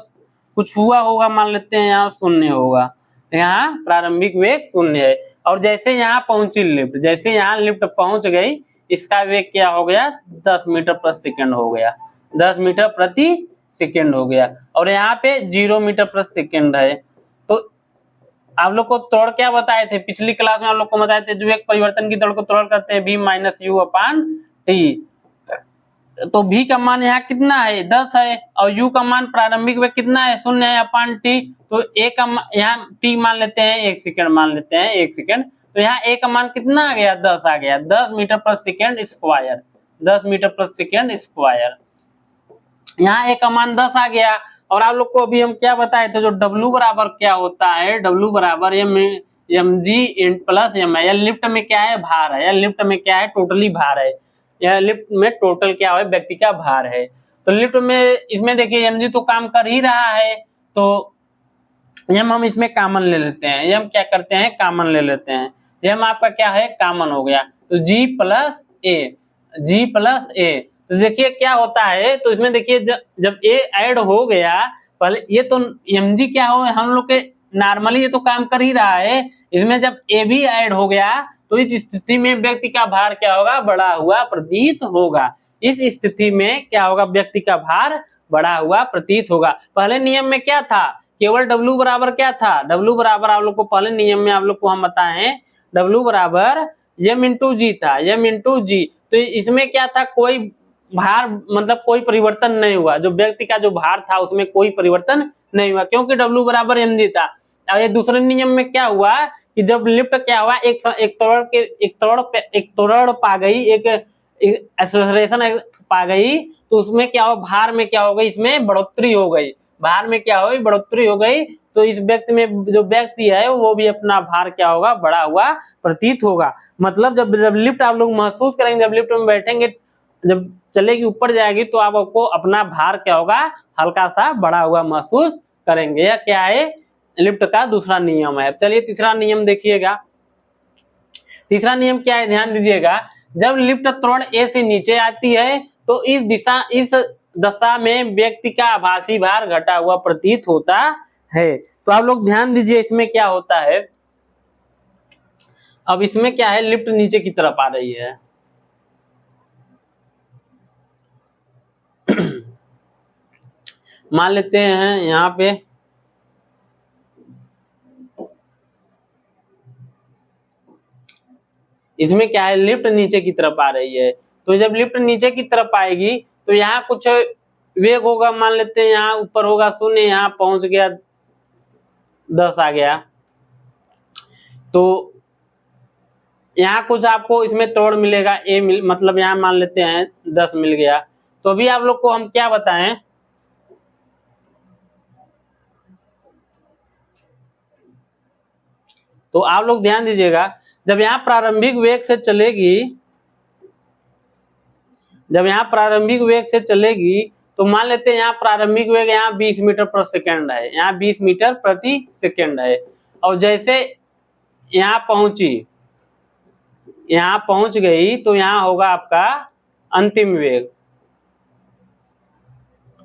कुछ हुआ होगा, मान लेते हैं यहाँ 0 होगा। यहाँ प्रारंभिक वेग 0 है। और जैसे यहाँ पहुंची लिफ्ट, जैसे यहाँ लिफ्ट पहुंच गई, इसका वेग क्या हो गया? 10 मीटर प्रति सेकंड हो गया। 10 मीटर प्रति सेकंड हो गया। और यहाँ पे 0 मीटर प्रति सेकंड है। तो आप लोग को त्वरण क्या बताए थे पिछली क्लास में? आप लोग को बताए थे जो एक परिवर्तन की दर को त्वरण करते हैं v minus you upon T. तो v का मान यहाँ कितना है? 10 है। और u का मान प्रारंभिक वेग कितना है? 0 है अपान टी। तो a का यहाँ t मान लेते हैं 1 सेकंड, मान लेते हैं 1 सेकंड। तो यहाँ a का मान कितना आ गया? 10 आ गया। 10 मीटर प्रति सेकंड स्क्वायर। 10 मीटर प्रति सेकंड स्क्वायर। यहाँ a का मान 10 आ गया। और आप लोग को अभी हम क्या बताए थे? जो W बराबर क्या होता है? W बराबर mg प्लस m है। यह लिफ्ट में क्या है? भार है। यह लिफ्ट में क्या है? टोटली भार है। यह लिफ्ट में टोटल क्या है? व्यक्ति का भार है। तो लिफ्ट में इसमें देखिए mg तो काम कर ही रहा है, तो m हम इसमें कॉमन ले लेते हैं। m क्या करते हैं? कॉमन ले लेते हैं। m आपका क्या है? कॉमन हो गया। तो g plus a, g plus a। तो देखिए क्या होता है, तो इसमें देखिए जब a ऐड हो गया, पहले ये तो mg क्या हो, हम लोग के नॉर्मली ये तो काम कर ही रहा है। इसमें जब a भी ऐड हो गया, तो इस स्थिति में व्यक्ति का भार क्या होगा? बढ़ा हुआ प्रतीत होगा। इस स्थिति में क्या होगा? व्यक्ति का भार बढ़ा हुआ प्रतीत होगा। पहले नियम में क्या था? केवल W बराबर क्या था? W बराबर आप लोग को पहले नियम में आप लोग को हम बताएं, W बराबर m इंटू जी था, m इंटू जी। तो इसमें क्या था? कोई भार मतलब कोई परिवर्तन नहीं हुआ। जो व्यक्ति का जो भार था उसमें कोई परिवर्तन नहीं हुआ, क्योंकि W बराबर mg था। और ये दूसरे नियम में क्या हुआ कि जब लिफ्ट क्या हुआ, एक त्वरण पा गई, एक एक्सेलरेशन पा गई, तो उसमें क्या हो? भार में क्या हो गई? इसमें बढ़ोतरी हो गई। भार में क्या हो गई? बढ़ोतरी हो गई। तो इस व्यक्ति में जो व्यक्ति है वो भी अपना भार क्या होगा? बढ़ा हुआ प्रतीत होगा। मतलब जब लिफ्ट आप लोग महसूस करेंगे, जब लिफ्ट में बैठेंगे, जब चलेगी ऊपर जाएगी, तो आप आपको अपना भार क्या होगा? हल्का सा बढ़ा हुआ महसूस करेंगे। यह क्या है? लिफ्ट का दूसरा नियम है। चलिए तीसरा नियम देखिएगा। तीसरा नियम क्या है? ध्यान दीजिएगा। जब लिफ्ट त्वरण A से नीचे आती है, तो इस दशा में व्यक्ति का आभासी भार घटा हुआ प्रतीत होता है। तो आप लोग ध्यान दीजिए, इसमें क्या होता है? अब इसमें क्या है? लिफ्ट नीचे की तरफ आ रही है। मान लेते हैं यहाँ पे इसमें क्या है? लिफ्ट नीचे की तरफ आ रही है। तो जब लिफ्ट नीचे की तरफ आएगी, तो यहाँ कुछ वेग होगा। मान लेते हैं यहाँ ऊपर होगा 0, यहाँ पहुंच गया 10 आ गया। तो यहाँ कुछ आपको इसमें त्वरण मिलेगा मतलब यहाँ मान लेते हैं 10 मिल गया। तो अभी आप लोग को हम क्या बताएं, तो आप लोग ध्यान दीजिएगा। जब यहाँ प्रारंभिक वेग से चलेगी, जब यहाँ प्रारंभिक वेग से चलेगी, तो मान लेते हैं यहाँ प्रारंभिक वेग यहाँ 20 मीटर प्रति सेकंड है। यहाँ 20 मीटर प्रति सेकंड है। और जैसे यहाँ पहुंची, यहाँ पहुंच गई, तो यहाँ होगा आपका अंतिम वेग।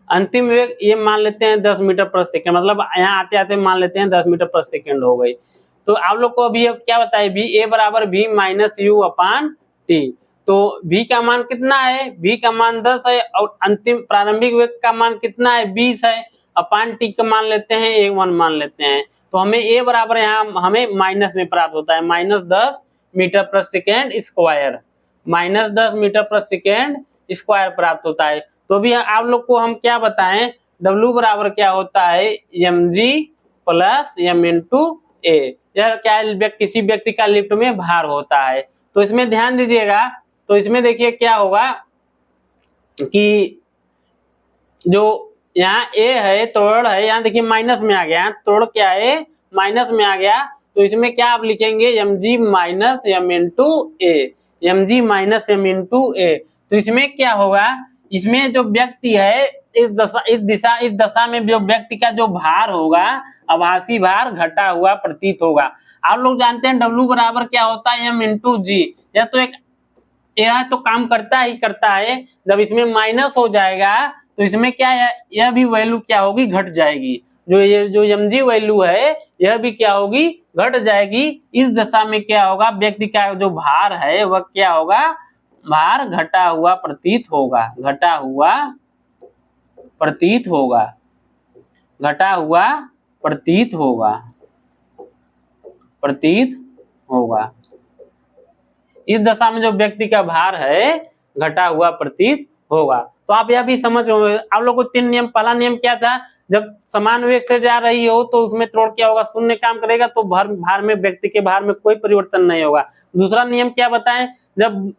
अंतिम वेग ये मान लेते हैं 10 मीटर प्रति सेकंड, मतलब यहाँ आते आते मान लेते हैं 10 मीटर प्रति सेकंड हो गई। तो आप लोग को अभी अब क्या बताए? v a बराबर v minus you upon T. तो v का मान कितना है? v का मान 10 है। और अंतिम प्रारंभिक वेग का मान कितना है? 20 है। अपान टी का मान लेते हैं 1 मान लेते हैं। तो हमें a बराबर यहाँ हमें माइनस में प्राप्त होता है, -10 मीटर प्रति सेकेंड स्क्वायर। -10 मीटर प्रति सेकेंड स्क्वायर प्राप्त होता है। तो अभी आप लोग को हम क्या बताएं? W बराबर क्या होता है? mg plus m into a। यह क्या है? किसी व्यक्ति का लिफ्ट में भार होता है। तो इसमें ध्यान दीजिएगा। तो इसमें देखिए क्या होगा कि जो यहाँ a है, त्वरण है, यहाँ देखिए माइनस में आ गया। त्वरण क्या है? माइनस में आ गया। तो इसमें क्या आप लिखेंगे? mg minus m into a। mg minus m into a. तो इसमें क्या होगा, इसमें जो व्यक्ति है इस दशा में जो व्यक्ति का जो भार होगा, आभासी भार घटा हुआ प्रतीत होगा। आप लोग जानते हैं W बराबर क्या होता है, m इंटू जी। यह तो काम करता ही करता है, जब इसमें माइनस हो जाएगा तो इसमें क्या है, यह भी वैल्यू क्या होगी, घट जाएगी। ये जो mg वैल्यू है यह भी क्या होगी, घट जाएगी। इस दशा में क्या होगा, व्यक्ति का जो भार है वह क्या होगा, भार घटा हुआ प्रतीत होगा, घटा हुआ प्रतीत होगा, घटा हुआ प्रतीत होगा, प्रतीत होगा। इस दशा में जो व्यक्ति का भार है घटा हुआ प्रतीत होगा। तो आप यह भी समझ रहे, आप लोग को 3 नियम, पहला नियम क्या था, जब समान वेग से जा रही हो तो उसमें त्वरण क्या होगा, शून्य काम करेगा, तो भार में, व्यक्ति के भार में कोई परिवर्तन नहीं होगा। दूसरा नियम क्या बताएं, जब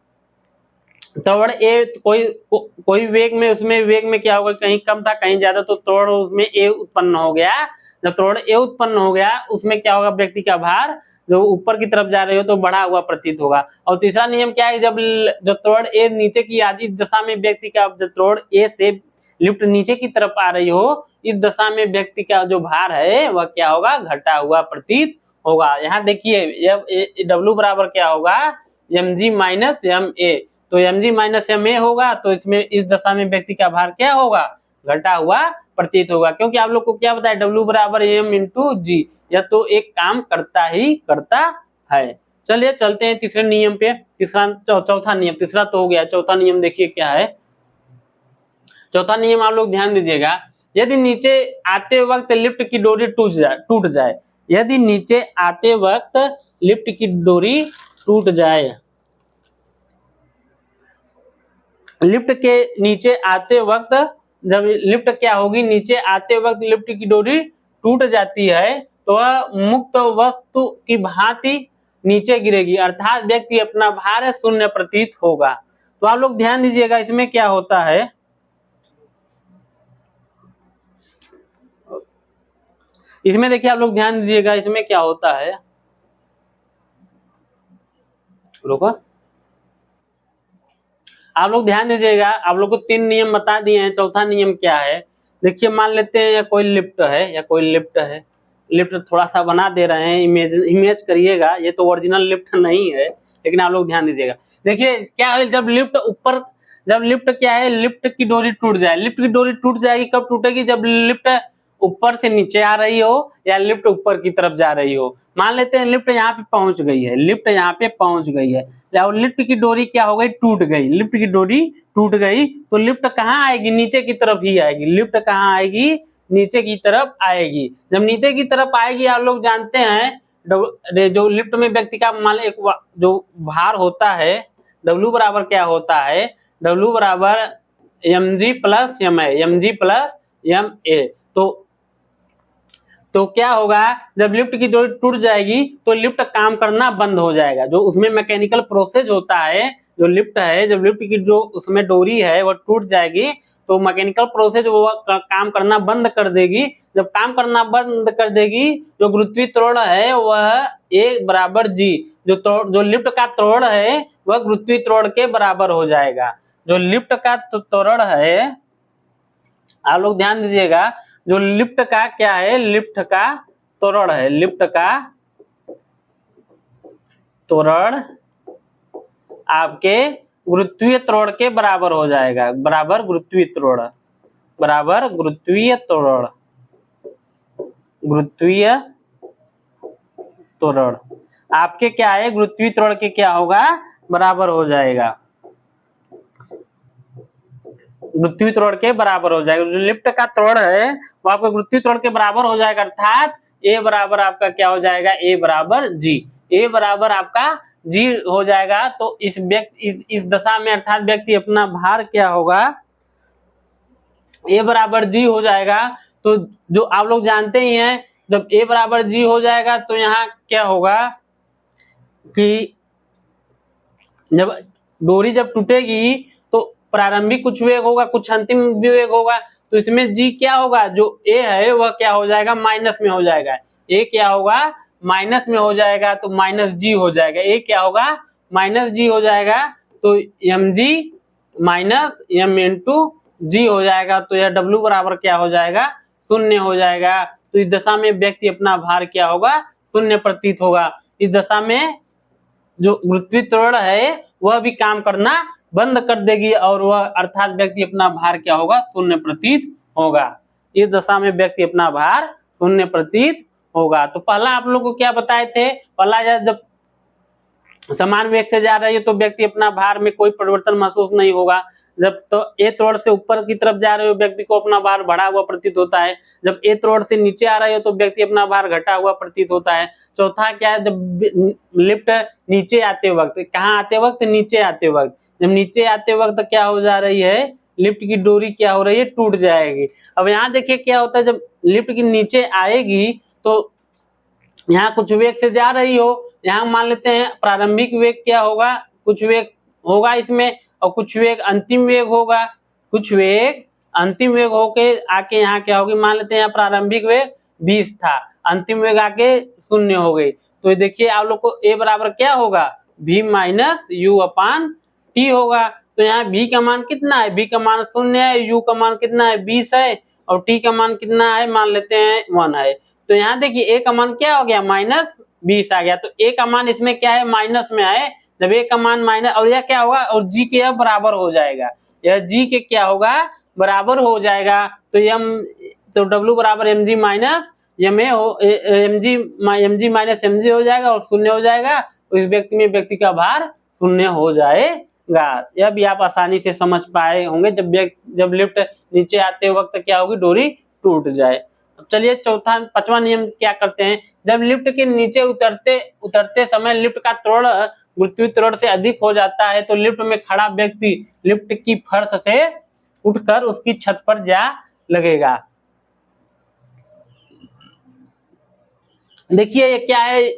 त्वरण ए कोई वेग में, उसमें वेग में क्या होगा, कहीं कम था कहीं ज्यादा, तो त्वरण उसमें ए उत्पन्न हो गया। जब त्वरण ए उत्पन्न हो गया उसमें क्या होगा, व्यक्ति का भार जो ऊपर की तरफ जा रहे हो तो बढ़ा हुआ प्रतीत होगा। और तीसरा नियम क्या है, जब त्वरण ए नीचे की आदि दशा में व्यक्ति का, जब त्वरण ए से लिफ्ट नीचे की तरफ आ रही हो, इस दशा में व्यक्ति का जो भार है वह क्या होगा, घटा हुआ प्रतीत होगा। यहाँ देखिए W बराबर क्या होगा, mg माइनस एम ए। तो mg माइनस एम ए होगा तो इसमें इस दशा में व्यक्ति का भार क्या होगा, घटा हुआ प्रतीत होगा। क्योंकि आप लोग को क्या बताया, W बराबर m इंटू जी, यह तो एक काम करता ही करता है। चलिए चलते हैं तीसरे नियम पे। चौथा नियम, तीसरा तो हो गया, चौथा नियम देखिए क्या है। चौथा नियम आप लोग ध्यान दीजिएगा, यदि नीचे आते वक्त लिफ्ट की डोरी टूट जाए, यदि नीचे आते वक्त लिफ्ट की डोरी टूट जाए, लिफ्ट के नीचे आते वक्त, जब लिफ्ट क्या होगी, नीचे आते वक्त लिफ्ट की डोरी टूट जाती है तो वह मुक्त वस्तु की भांति नीचे गिरेगी, अर्थात व्यक्ति अपना भार शून्य प्रतीत होगा। तो आप लोग ध्यान दीजिएगा इसमें क्या होता है, इसमें देखिए आप लोग ध्यान दीजिएगा इसमें क्या होता है, रुको, आप लोग ध्यान दीजिएगा, आप लोग को 3 नियम बता दिए हैं। चौथा नियम क्या है, देखिए मान लेते हैं या कोई लिफ्ट है, या कोई लिफ्ट है, लिफ्ट थोड़ा सा बना दे रहे हैं, इमेज करिएगा, ये तो ओरिजिनल लिफ्ट नहीं है, लेकिन आप लोग ध्यान दीजिएगा। देखिए क्या है, जब लिफ्ट क्या है, लिफ्ट की डोरी टूट जाए, लिफ्ट की डोरी टूट जाएगी, कब टूटेगी, जब लिफ्ट ऊपर से नीचे आ रही हो या लिफ्ट ऊपर की तरफ जा रही हो। मान लेते हैं लिफ्ट यहाँ पे पहुंच गई है, लिफ्ट यहाँ पे पहुंच गई है, और लिफ्ट की डोरी क्या हो गई, टूट गई, लिफ्ट की डोरी टूट गई, तो लिफ्ट कहाँ आएगी, नीचे की तरफ ही आएगी। लिफ्ट कहाँ आएगी, नीचे की तरफ आएगी। जब नीचे की तरफ आएगी, आप लोग जानते हैं जो लिफ्ट में व्यक्ति का मान एक जो भार होता है, W बराबर क्या होता है, W बराबर mg plus M A, mg plus M A. तो क्या होगा, जब लिफ्ट की डोरी टूट जाएगी तो लिफ्ट काम करना बंद हो जाएगा। जो उसमें मैकेनिकल प्रोसेस होता है, जो लिफ्ट है, जब लिफ्ट की जो उसमें डोरी है वह टूट जाएगी तो मैकेनिकल प्रोसेस वो काम करना बंद कर देगी। जब काम करना बंद कर देगी, जो गुरुत्वीय त्वरण है वह ए बराबर जी, जो लिफ्ट का त्वरण है वह गुरुत्वीय त्वरण के बराबर हो जाएगा। जो लिफ्ट का त्वरण है, आप लोग ध्यान दीजिएगा, जो लिफ्ट का क्या है, लिफ्ट का त्वरण है, लिफ्ट का त्वरण आपके गुरुत्वीय त्वरण के बराबर हो जाएगा, बराबर गुरुत्वीय त्वरण, बराबर गुरुत्वीय त्वरण, गुरुत्वीय त्वरण आपके क्या है, गुरुत्वीय त्वरण के क्या होगा, बराबर हो जाएगा, गुरुत्वीय त्वरण के बराबर हो जाएगा। जो लिफ्ट का त्वरण है वो आपका गुरुत्वीय त्वरण के बराबर हो जाएगा, अर्थात ए बराबर आपका क्या हो जाएगा, ए बराबर जी, ए बराबर आपका जी हो जाएगा। तो इस दशा में अर्थात व्यक्ति अपना भार क्या होगा, ए बराबर जी हो जाएगा। तो जो आप लोग जानते ही हैं, जब ए बराबर जी हो जाएगा तो यहाँ क्या होगा कि जब डोरी जब टूटेगी तो प्रारंभिक कुछ वेग होगा, कुछ अंतिम वेग होगा। तो इसमें जी क्या होगा, जो ए है वह क्या हो जाएगा, माइनस में हो जाएगा। ए क्या होगा, माइनस में हो जाएगा, तो माइनस जी हो जाएगा। ए क्या होगा, माइनस जी हो जाएगा, तो m g minus m into g हो जाएगा। तो यह डब्ल्यू बराबर क्या हो जाएगा, शून्य हो जाएगा। तो इस दशा में व्यक्ति अपना भार क्या होगा, शून्य प्रतीत होगा। इस दशा में जो गुरुत्वीय त्वरण है वह भी काम करना बंद कर देगी और वह अर्थात व्यक्ति अपना भार क्या होगा, शून्य प्रतीत होगा। इस दशा में व्यक्ति अपना भार शून्य प्रतीत होगा। तो पहला आप लोग को क्या बताए थे, पहला जब समान वेग से जा रही है तो व्यक्ति अपना भार में कोई परिवर्तन महसूस नहीं होगा। जब तो ए त्वरण से ऊपर की तरफ जा रहे हो व्यक्ति को अपना भार बढ़ा हुआ प्रतीत होता है। जब ए त्वरण से नीचे आ रहे हो तो व्यक्ति अपना भार घटा हुआ प्रतीत होता है। चौथा क्या है, जब लिफ्ट नीचे आते वक्त, कहाँ आते वक्त, नीचे आते वक्त, जब नीचे आते वक्त क्या हो जा रही है, लिफ्ट की डोरी क्या हो रही है, टूट जाएगी। अब यहाँ देखिए क्या होता है, जब लिफ्ट की नीचे आएगी तो यहाँ कुछ वेग से जा रही हो, यहाँ मान लेते हैं प्रारंभिक वेग क्या होगा, कुछ वेग होगा इसमें और कुछ वेग अंतिम वेग होगा। कुछ वेग अंतिम वेग होके आके यहाँ क्या होगी, मान लेते हैं यहाँ प्रारंभिक वेग 20 था, अंतिम वेग आके 0 हो गई। तो देखिए आप लोग को ए बराबर क्या होगा, v minus you upon T होगा। तो यहाँ v का मान कितना है, v का मान 0 है, u का मान कितना है 20 है और t का मान कितना है, मान लेते हैं 1 है। तो यहाँ देखिए a का मान क्या हो गया, माइनस 20 आ गया। तो a का मान इसमें क्या है, माइनस में आए। जब a का मान माइनस, और यह क्या होगा, और g के बराबर हो जाएगा, यह g के क्या होगा, बराबर हो जाएगा। तो तो w बराबर m g minus m a हो, m g minus m g हो जाएगा और 0 हो जाएगा। तो इस व्यक्ति में व्यक्ति का भार 0 हो जाएगा। यह भी आप आसानी से समझ पाए होंगे, जब लिफ्ट नीचे आते वक्त क्या होगी, डोरी टूट जाए। चलिए चौथा पांचवा नियम क्या करते हैं, जब लिफ्ट के नीचे उतरते समय लिफ्ट का त्वरण गुरुत्वीय त्वरण से अधिक हो जाता है तो लिफ्ट में खड़ा व्यक्ति लिफ्ट की फर्श से उठकर उसकी छत पर जा लगेगा। देखिए ये क्या है,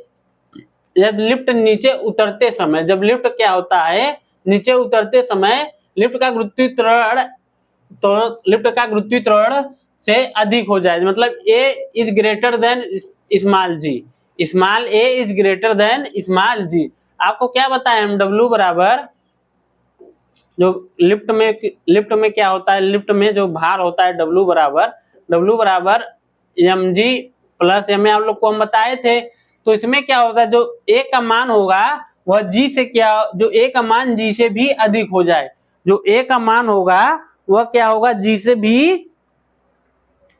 जब लिफ्ट नीचे उतरते समय, जब लिफ्ट क्या होता है, नीचे उतरते समय लिफ्ट का गुरुत्वीय त्वरण, तो लिफ्ट का गुरुत्वीय त्वरण से अधिक हो जाए, मतलब a is greater than small g, small a is greater than small g. आपको क्या बताया हम, W बराबर, जो लिफ्ट में क्या होता है, लिफ्ट में जो भार होता है W बराबर एम जी प्लस एम, आप लोग को हम बताए थे। तो इसमें क्या होगा, जो a का मान होगा वह g से क्या, जो a का मान g से भी अधिक हो जाए, जो a का मान होगा वह क्या होगा, g से भी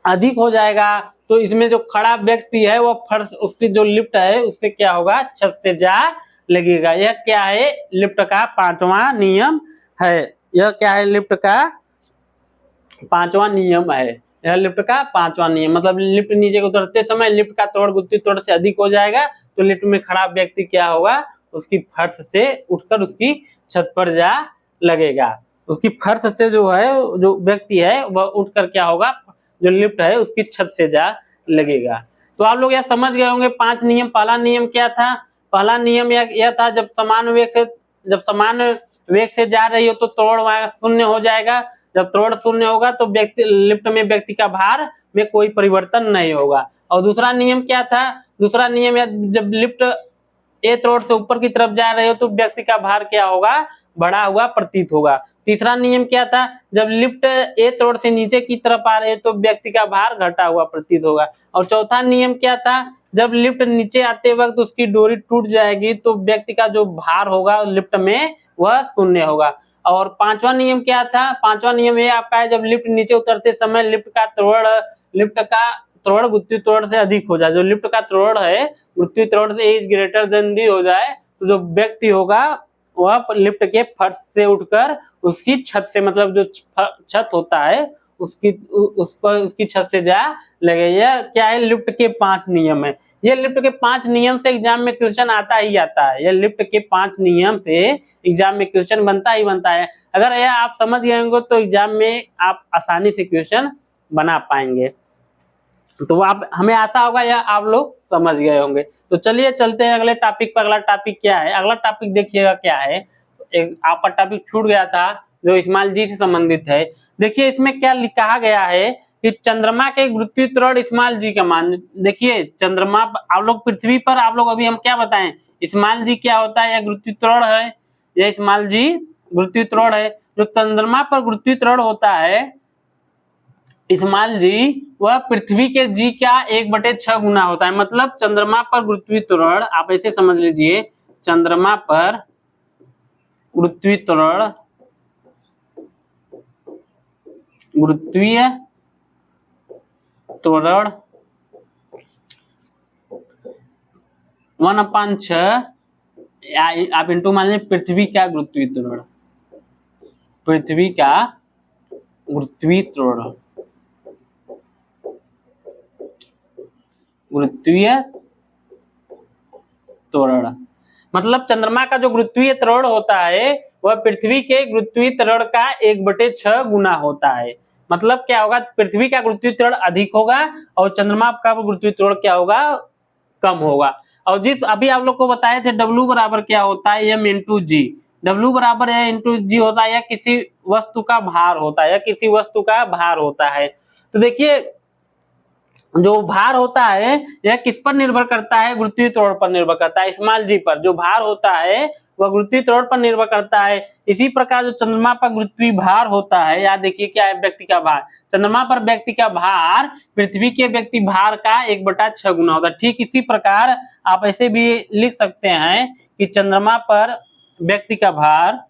अधिक हो जाएगा। तो इसमें जो खड़ा व्यक्ति है वह फर्श, उससे जो लिफ्ट है उससे क्या होगा, छत से जा लगेगा। यह क्या है, लिफ्ट का पांचवा नियम है। यह क्या है, लिफ्ट का पांचवा नियम है। यह लिफ्ट का पांचवा नियम, मतलब लिफ्ट नीचे उतरते समय लिफ्ट का त्वरण गुरुत्वीय त्वरण से अधिक हो जाएगा तो लिफ्ट में खड़ा व्यक्ति क्या होगा, उसकी फर्श से उठकर उसकी छत पर जा लगेगा। उसकी फर्श से जो है, जो व्यक्ति है वह उठकर क्या होगा, जो लिफ्ट है उसकी छत से जा लगेगा। तो आप लोग यह समझ गए होंगे 5 नियम। पहला नियम क्या था, पहला नियम यह था, जब समान वेग से जा रही हो तो त्वरण वहां 0 हो जाएगा। जब त्वरण 0 होगा तो लिफ्ट में व्यक्ति का भार में कोई परिवर्तन नहीं होगा। और दूसरा नियम क्या था, दूसरा नियम जब लिफ्ट ए त्वरण से ऊपर की तरफ जा रहे हो तो व्यक्ति का भार क्या होगा, बढ़ा हुआ प्रतीत होगा। तीसरा नियम क्या था, जब लिफ्ट ए त्वरण से नीचे की तरफ आ रहे हो तो व्यक्ति का भार घटा हुआ प्रतीत होगा। और चौथा नियम क्या था, जब लिफ्ट नीचे आते वक्त उसकी डोरी टूट जाएगी तो व्यक्ति का जो भार होगा लिफ्ट में वह 0 होगा। और पांचवा नियम क्या था, पांचवा नियम ये आपका है, जब लिफ्ट नीचे उतरते समय लिफ्ट का त्वरण गुरुत्वीय त्वरण से अधिक हो जाए, जो लिफ्ट का त्वरण है गुरुत्वीय त्वरण से इज ग्रेटर देन डी हो जाए तो जो व्यक्ति होगा वह लिफ्ट के फर्श से उठकर उसकी छत से, मतलब जो छत होता है उसकी छत से जा लगे। यह क्या है, लिफ्ट के 5 नियम है। ये लिफ्ट के 5 नियम से एग्जाम में क्वेश्चन आता ही आता है। यह लिफ्ट के 5 नियम से एग्जाम में क्वेश्चन बनता ही बनता है। अगर यह आप समझ गए होंगे तो एग्जाम में आप आसानी से क्वेश्चन बना पाएंगे। तो आप, हमें आशा होगा या आप लोग समझ गए होंगे। तो चलिए चलते हैं अगले टॉपिक पर। अगला टॉपिक क्या है, अगला टॉपिक देखिएगा क्या है, एक आपका टॉपिक छूट गया था जो स्मॉल जी से संबंधित है। देखिए इसमें क्या कहा गया है कि चंद्रमा के गुरुत्वीय त्वरण स्मॉल जी का मान। देखिए चंद्रमा आप लोग पृथ्वी पर आप लोग अभी हम क्या बताएं, स्मॉल जी क्या होता है, या गुरुत्वीय त्वरण है, या स्मॉल जी गुरुत्वीय त्वरण है। जो चंद्रमा पर गुरुत्वीय त्वरण होता है स्मॉल जी, वह पृथ्वी के जी का 1/6 गुना होता है। मतलब चंद्रमा पर गुरुत्वीय त्वरण आप ऐसे समझ लीजिए, चंद्रमा पर गुरुत्वीय त्वरण, गुरुत्वीय त्वरण 1/6 आप इंटू मान लीजिए पृथ्वी का गुरुत्वीय त्वरण, पृथ्वी का गुरुत्वीय त्वरण, गुरुत्वीय त्वरण मतलब चंद्रमा का जो गुरुत्वीय त्वरण होता है वह पृथ्वी के गुरुत्वीय त्वरण का 1/6 गुना होता है। मतलब क्या होगा, पृथ्वी का गुरुत्वीय त्वरण अधिक होगा और चंद्रमा का गुरुत्वीय त्वरण क्या होगा, कम होगा। और जिस अभी आप लोग को बताए थे W बराबर क्या होता है, m इंटू जी। W बराबर इंटू जी होता है, या किसी वस्तु का भार होता है, या किसी वस्तु का भार होता है। तो देखिए जो भार होता है यह किस पर निर्भर करता है, गुरुत्वीय त्वरण पर निर्भर करता है, स्मॉल जी पर। जो भार होता है वह गुरुत्वीय त्वरण पर निर्भर करता है। इसी प्रकार जो चंद्रमा पर गुरुत्वीय भार होता है, याद देखिए क्या है, व्यक्ति का भार। चंद्रमा पर व्यक्ति का भार पृथ्वी के व्यक्ति भार का 1/6 गुना होता है। ठीक इसी प्रकार आप ऐसे भी लिख सकते हैं कि चंद्रमा पर व्यक्ति का भार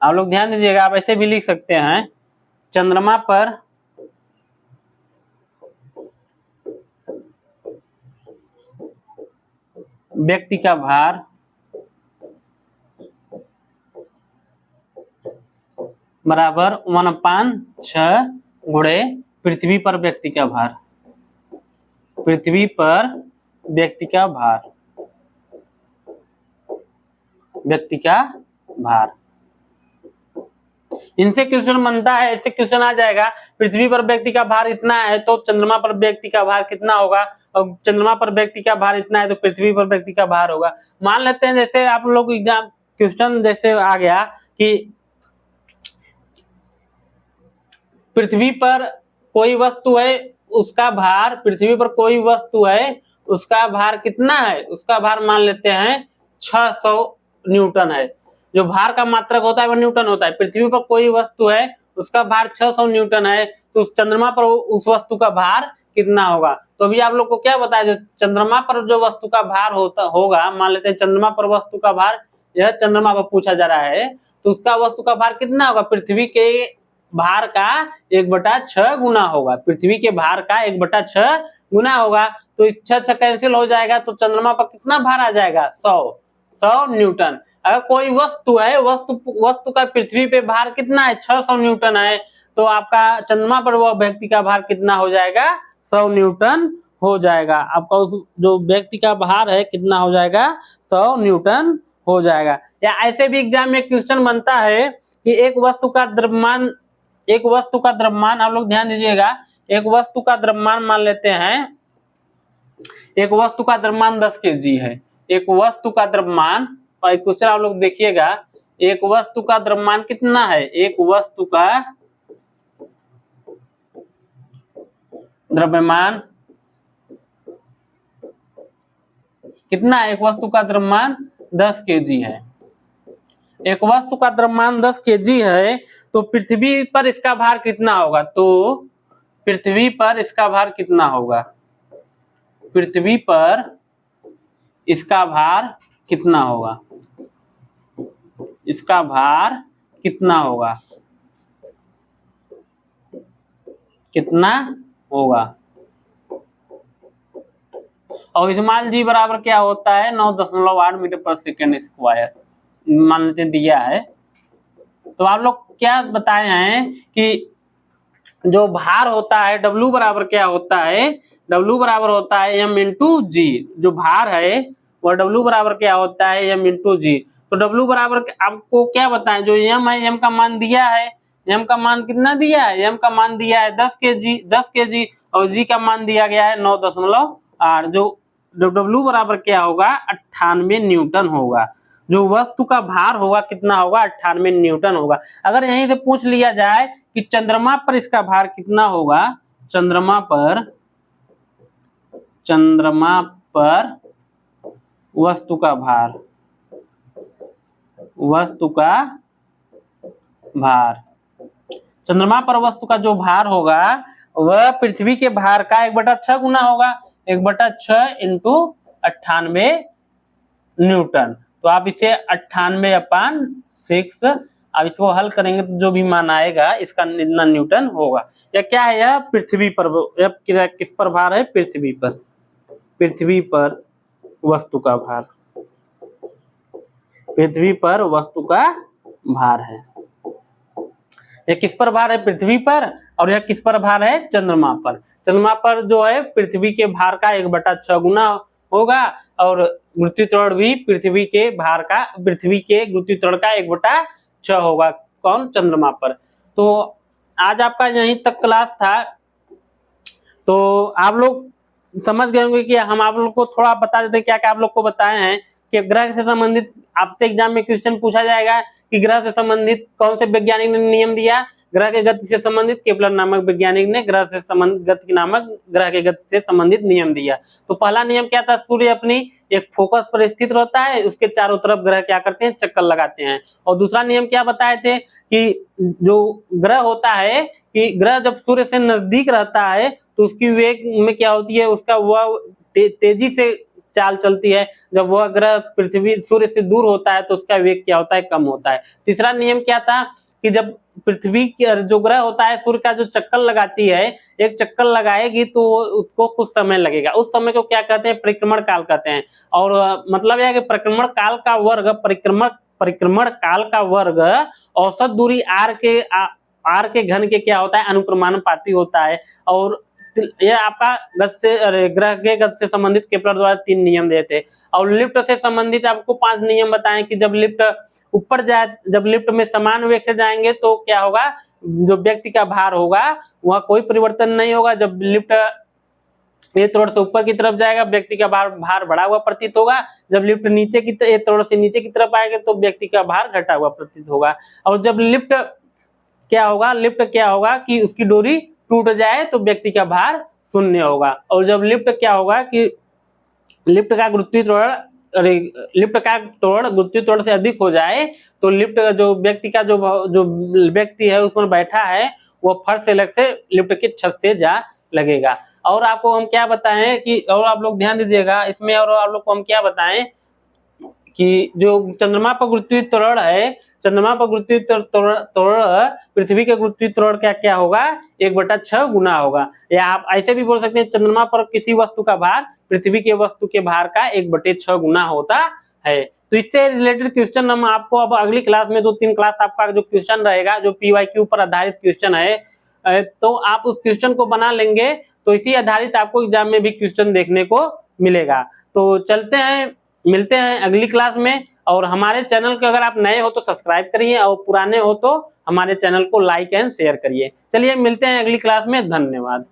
आप लोग ध्यान दीजिएगा, आप ऐसे भी लिख सकते हैं, चंद्रमा पर व्यक्ति का भार बराबर 1/6 गुणे पृथ्वी पर व्यक्ति का भार, पृथ्वी पर व्यक्ति का भार, व्यक्ति का भार। इनसे क्वेश्चन बनता है, ऐसे क्वेश्चन आ जाएगा, पृथ्वी पर व्यक्ति का भार इतना है तो चंद्रमा पर व्यक्ति का भार कितना होगा, और चंद्रमा पर व्यक्ति का भार इतना है तो पृथ्वी पर व्यक्ति का भार होगा। मान लेते हैं जैसे आप लोग एग्जाम क्वेश्चन जैसे आ गया कि पृथ्वी पर कोई वस्तु है उसका भार, पृथ्वी पर कोई वस्तु है उसका भार कितना है, उसका भार मान लेते हैं 600 न्यूटन है। जो भार का मात्रक होता है वह न्यूटन होता है। पृथ्वी पर कोई वस्तु है उसका भार 600 न्यूटन है, तो उस चंद्रमा पर उस वस्तु का भार कितना होगा। तो अभी आप लोग को क्या बताया, जो चंद्रमा पर जो वस्तु का भार होगा, मान लेते हैं चंद्रमा पर वस्तु का भार, यह चंद्रमा पर पूछा जा रहा है, तो उसका वस्तु का भार कितना होगा, पृथ्वी के भार का 1/6 गुना होगा, पृथ्वी के भार का 1/6 गुना होगा। तो 6 कैंसिल हो जाएगा, तो चंद्रमा पर कितना भार आ जाएगा, 100 न्यूटन। अगर कोई वस्तु है, वस्तु का पृथ्वी पे भार कितना है, 600 न्यूटन है, तो आपका चंद्रमा पर वह व्यक्ति का भार कितना हो जाएगा, 100 न्यूटन हो जाएगा। आपका उस जो व्यक्ति का भार है कितना हो जाएगा, 100 न्यूटन हो जाएगा। या ऐसे भी एग्जाम में क्वेश्चन बनता है कि एक वस्तु का द्रव्यमान, एक वस्तु का द्रव्यमान, आप लोग ध्यान दीजिएगा, एक वस्तु का द्रव्यमान मान लेते हैं, एक वस्तु का द्रव्यमान 10 केजी है, एक वस्तु का द्रव्यमान, और क्वेश्चन आप लोग देखिएगा, एक वस्तु का द्रव्यमान कितना है, एक वस्तु का द्रव्यमान कितना है, एक वस्तु का द्रव्यमान 10 केजी है। एक वस्तु का द्रव्यमान 10 केजी है, तो पृथ्वी पर इसका भार कितना होगा, तो पृथ्वी पर इसका भार कितना होगा, पृथ्वी पर इसका भार कितना होगा, इसका भार कितना होगा, कितना होगा। और स्मॉल जी बराबर क्या होता है, 9.8 मीटर पर सेकेंड स्क्वायर मान लेते दिया है। तो आप लोग क्या बताए हैं कि जो भार होता है W बराबर क्या होता है, W बराबर होता है m इंटू जी। जो भार है वह W बराबर क्या होता है, m इंटू जी। तो W बराबर आपको क्या बताएं, जो m है, m का मान दिया है, m का मान कितना दिया है, m का मान दिया है 10 केजी, 10 केजी, और g का मान दिया गया है 9.8। जो W बराबर क्या होगा 98 न्यूटन होगा। जो वस्तु का भार होगा कितना होगा 98 न्यूटन होगा। अगर यहीं से पूछ लिया जाए कि चंद्रमा पर इसका भार कितना होगा, चंद्रमा पर वस्तु का भार चंद्रमा पर वस्तु का जो भार होगा वह पृथ्वी के भार का 1/6 गुना होगा। 1/6 इंटू 98 न्यूटन। तो आप इसे 98/6, अब इसको हल करेंगे तो जो भी मान आएगा इसका इतना न्यूटन होगा। या क्या है, यह पृथ्वी पर, यह किस पर भार है, पृथ्वी पर वस्तु का भार, पृथ्वी पर वस्तु का भार है। यह किस पर भार है, पृथ्वी पर, और यह किस पर भार है, चंद्रमा पर। चंद्रमा पर जो है पृथ्वी के भार का 1/6 गुना होगा, और गुरुत्वीय त्वरण भी पृथ्वी के गुरुत्वीय त्वरण का 1/6 होगा। कौन, चंद्रमा पर। तो आज आपका यहीं तक क्लास था। तो आप लोग समझ गए होंगे कि हम आप लोग को थोड़ा बता देते हैं, क्या क्या आप लोग को बताए हैं कि ग्रह से संबंधित आपसे एग्जाम में क्वेश्चन पूछा जाएगा कि ग्रह से संबंधित कौन से वैज्ञानिक ने नियम दिया। ग्रह के गति से संबंधित केपलर नामक वैज्ञानिक ने ग्रह के गति से संबंधित नियम दिया। तो पहला नियम क्या था, सूर्य अपनी एक फोकस पर स्थित रहता है, उसके चारों तरफ ग्रह क्या करते हैं, चक्कर लगाते हैं। और दूसरा नियम क्या बताए थे कि जो ग्रह होता है, कि ग्रह जब सूर्य से नजदीक रहता है तो उसकी वेग में क्या होती है, उसका वह तेजी से चाल चलती है। जब वह ग्रह पृथ्वी सूर्य से दूर होता है तो उसका वेग क्या होता है, कम होता है। तीसरा नियम क्या था कि जब पृथ्वी जो ग्रह होता है सूर्य का जो चक्कर लगाती है, एक चक्कर लगाएगी तो उसको कुछ समय लगेगा, उस समय को क्या कहते हैं, परिक्रमण काल कहते हैं। और मतलब यह कि परिक्रमण काल का वर्ग औसत दूरी आर के घन के क्या होता है, अनुक्रमानुपाती होता है। और यह आपका ग्रह के गति से संबंधित केपलर द्वारा 3 नियम दिए थे। और लिफ्ट से संबंधित आपको 5 नियम बताएं कि जब लिफ्ट ऊपर जाए, जब लिफ्ट में समान वेग से जाएंगे तो क्या होगा, जो व्यक्ति का भार होगा वह कोई परिवर्तन नहीं होगा। जब लिफ्ट एक तोड़ से ऊपर की तरफ जाएगा व्यक्ति का भार बढ़ा हुआ प्रतीत होगा। जब लिफ्ट एक तोड़ से नीचे की तरफ आएगा तो व्यक्ति का भार घटा हुआ प्रतीत होगा। और जब लिफ्ट क्या होगा कि उसकी डोरी टूट जाए तो व्यक्ति का भार 0 होगा। और जब लिफ्ट क्या होगा कि लिफ्ट का गुरुत्वीय त्वरण से अधिक हो जाए तो लिफ्ट जो व्यक्ति है उसमें बैठा है वो फर्श से अलग से लिफ्ट की छत से जा लगेगा। और आपको हम क्या बताएं कि, और आप लोग ध्यान दीजिएगा इसमें, और आप लोग को हम क्या बताएं कि जो चंद्रमा पर गुरुत्वीय त्वरण है, चंद्रमा पर गुरुत्वीय त्वरण पृथ्वी के गुरुत्वीय त्वरण क्या होगा, 1/6 गुना होगा। या आप ऐसे भी बोल सकते हैं चंद्रमा पर किसी वस्तु का भार पृथ्वी के वस्तु के भार का 1/6 गुना होता है। तो इससे रिलेटेड क्वेश्चन हम आपको अब अगली क्लास में 2-3 क्लास आपका जो क्वेश्चन रहेगा, जो PYQ पर आधारित क्वेश्चन है, तो आप उस क्वेश्चन को बना लेंगे तो इसी आधारित आपको एग्जाम में भी क्वेश्चन देखने को मिलेगा। तो चलते हैं, मिलते हैं अगली क्लास में। और हमारे चैनल को अगर आप नए हो तो सब्सक्राइब करिए, और पुराने हो तो हमारे चैनल को लाइक एंड शेयर करिए। चलिए मिलते हैं अगली क्लास में, धन्यवाद।